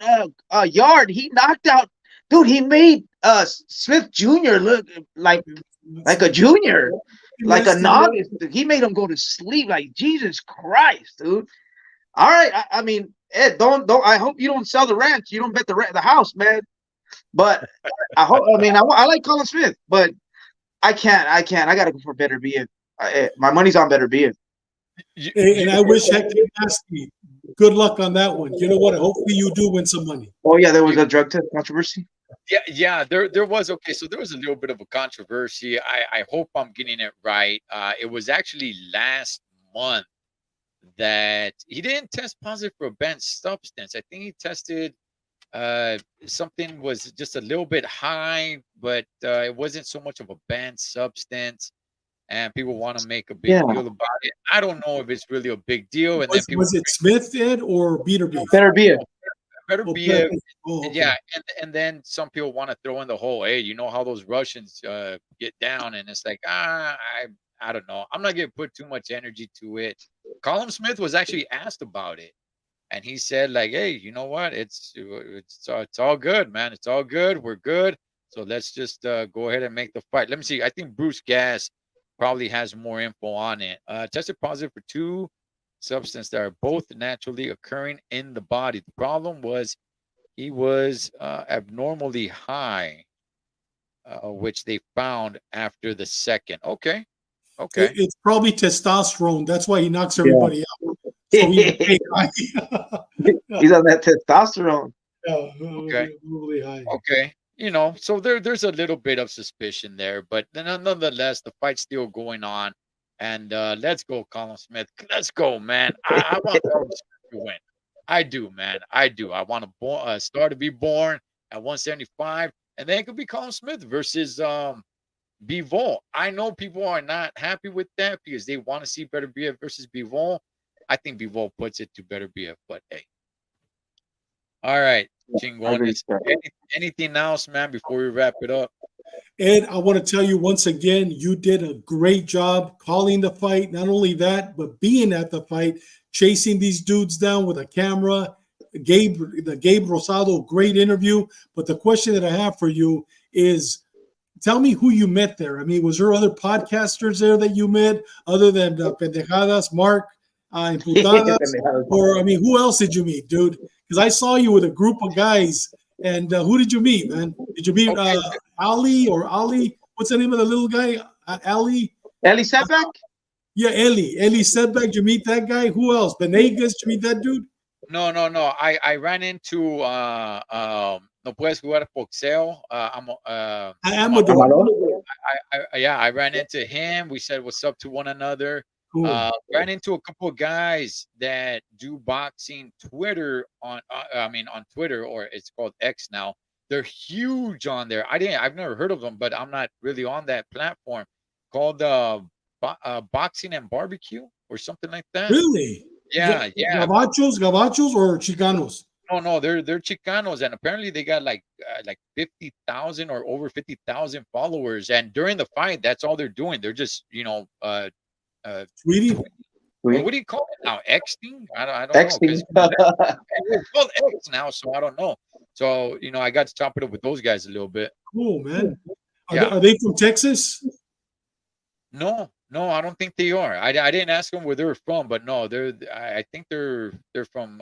a yard. He knocked out, dude. He made Smith Jr. look like a junior, like a novice. He made him go to sleep. Like Jesus Christ, dude. All right, I mean, Ed, don't. I hope you don't sell the ranch. You don't bet the house, man. But I hope. I mean, I like Colin Smith, but I can't. I gotta go for Better Be It. My money's on Better Be It. And I wish I could ask you. Good luck on that one. You know what? Hopefully you do win some money. Oh yeah, there was a drug test controversy. Yeah. There was. Okay, so there was a little bit of a controversy. I hope I'm getting it right. It was actually last month that he didn't test positive for a banned substance. I think he tested something was just a little bit high, but it wasn't so much of a banned substance. And people want to make a big deal about it. I don't know if it's really a big deal. And was it Smith Ed or Better Beef? Better Be It. Better Be It. Okay. Yeah, and then some people want to throw in the whole, hey, you know how those Russians get down, and it's like, I don't know. I'm not gonna put too much energy to it. Colin Smith was actually asked about it, and he said, like, hey, you know what? It's all good, man. It's all good. We're good. So let's just go ahead and make the fight. Let me see. I think Bruce Gass probably has more info on it. Tested positive for 2 substances that are both naturally occurring in the body. The problem was he was abnormally high, which they found after the second. Okay. It's probably testosterone. That's why he knocks everybody out. So he's on that testosterone. Okay. Really high. Okay. So there's a little bit of suspicion there, but nonetheless, the fight's still going on. And let's go, Colin Smith. Let's go, man. I want Colin Smith to win. I do, man. I do. I want a star to be born at 175, and then it could be Colin Smith versus Bivol. I know people are not happy with that because they want to see Better BF versus Bivol. I think Bivol puts it to Better BF, but hey. All right, Chingones. Anything else, man, before we wrap it up? Ed, I want to tell you once again, you did a great job calling the fight. Not only that, but being at the fight, chasing these dudes down with a camera. Gabe Rosado, great interview. But the question that I have for you is, tell me who you met there. I mean, was there other podcasters there that you met other than Pendejadas, Mark, Imputadas? Or, I mean, who else did you meet, dude? Because I saw you with a group of guys. And who did you meet, man? Did you meet Ali or Ali? What's the name of the little guy? Ali? Eli Setback? Yeah, Eli Setback. Did you meet that guy? Who else? Benegas? Did you meet that dude? No. I ran into No Puedes Jugar Boxeo. I ran into him. We said what's up to one another. Cool. Ran into a couple of guys that do boxing Twitter on Twitter, or it's called X now. They're huge on there. I've never heard of them, but I'm not really on that platform called Boxing and Barbecue or something like that. Really? Yeah, yeah. Gabachos or Chicanos? No, they're Chicanos, and apparently they got like 50,000 or over 50,000 followers. And during the fight, that's all they're doing. They're just Sweetie? or what do you call it now? Xing? I don't know, Texting. because it's called X now, so I don't know. So I got to chop it up with those guys a little bit. Cool, man. Yeah. Are they from Texas? No, I don't think they are. I didn't ask them where they're from, but no, I think they're from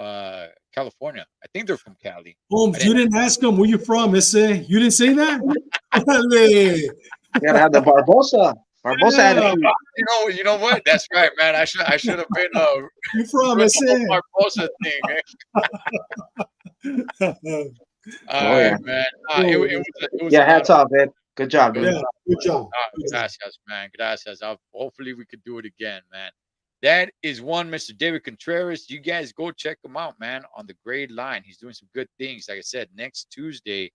California. I think they're from Cali. Holmes, you didn't ask them where you from, Ese. You didn't say that? Órale. You gotta have the Barbosa Yeah. attitude. You know what? That's right, man. I should have been You from running Ese? the Barbosa thing. All yeah. right, man. It was Yeah, a lot hats of off, Ed. Good job, dude. Yeah, good job. Good job. gracias, man. Gracias. Hopefully we could do it again, man. That is one Mr. David Contreras. You guys go check him out, man, on the grade line. He's doing some good things. Like I said, next Tuesday,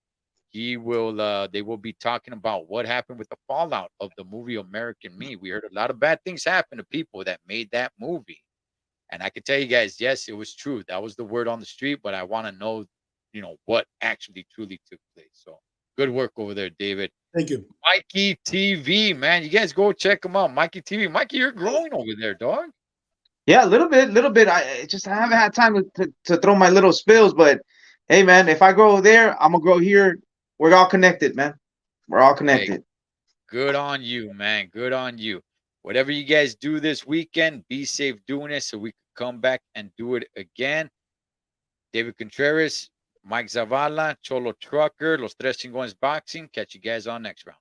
they will be talking about what happened with the fallout of the movie American Me. We heard a lot of bad things happen to people that made that movie. And I can tell you guys, yes, it was true. That was the word on the street, but I want to know, what actually truly took place. So good work over there, David. Thank you. Mikey TV, man. You guys go check him out. Mikey TV. Mikey, you're growing over there, dog. Yeah, a little bit. I haven't had time to throw my little spills, but hey, man, if I grow there, I'm gonna grow here. We're all connected, man. We're all connected. Hey, good on you, man. Good on you. Whatever you guys do this weekend, be safe doing it so we can come back and do it again. David Contreras, Mike Zavala, Cholo Trucker, Los Tres Chingones Boxing. Catch you guys on next round.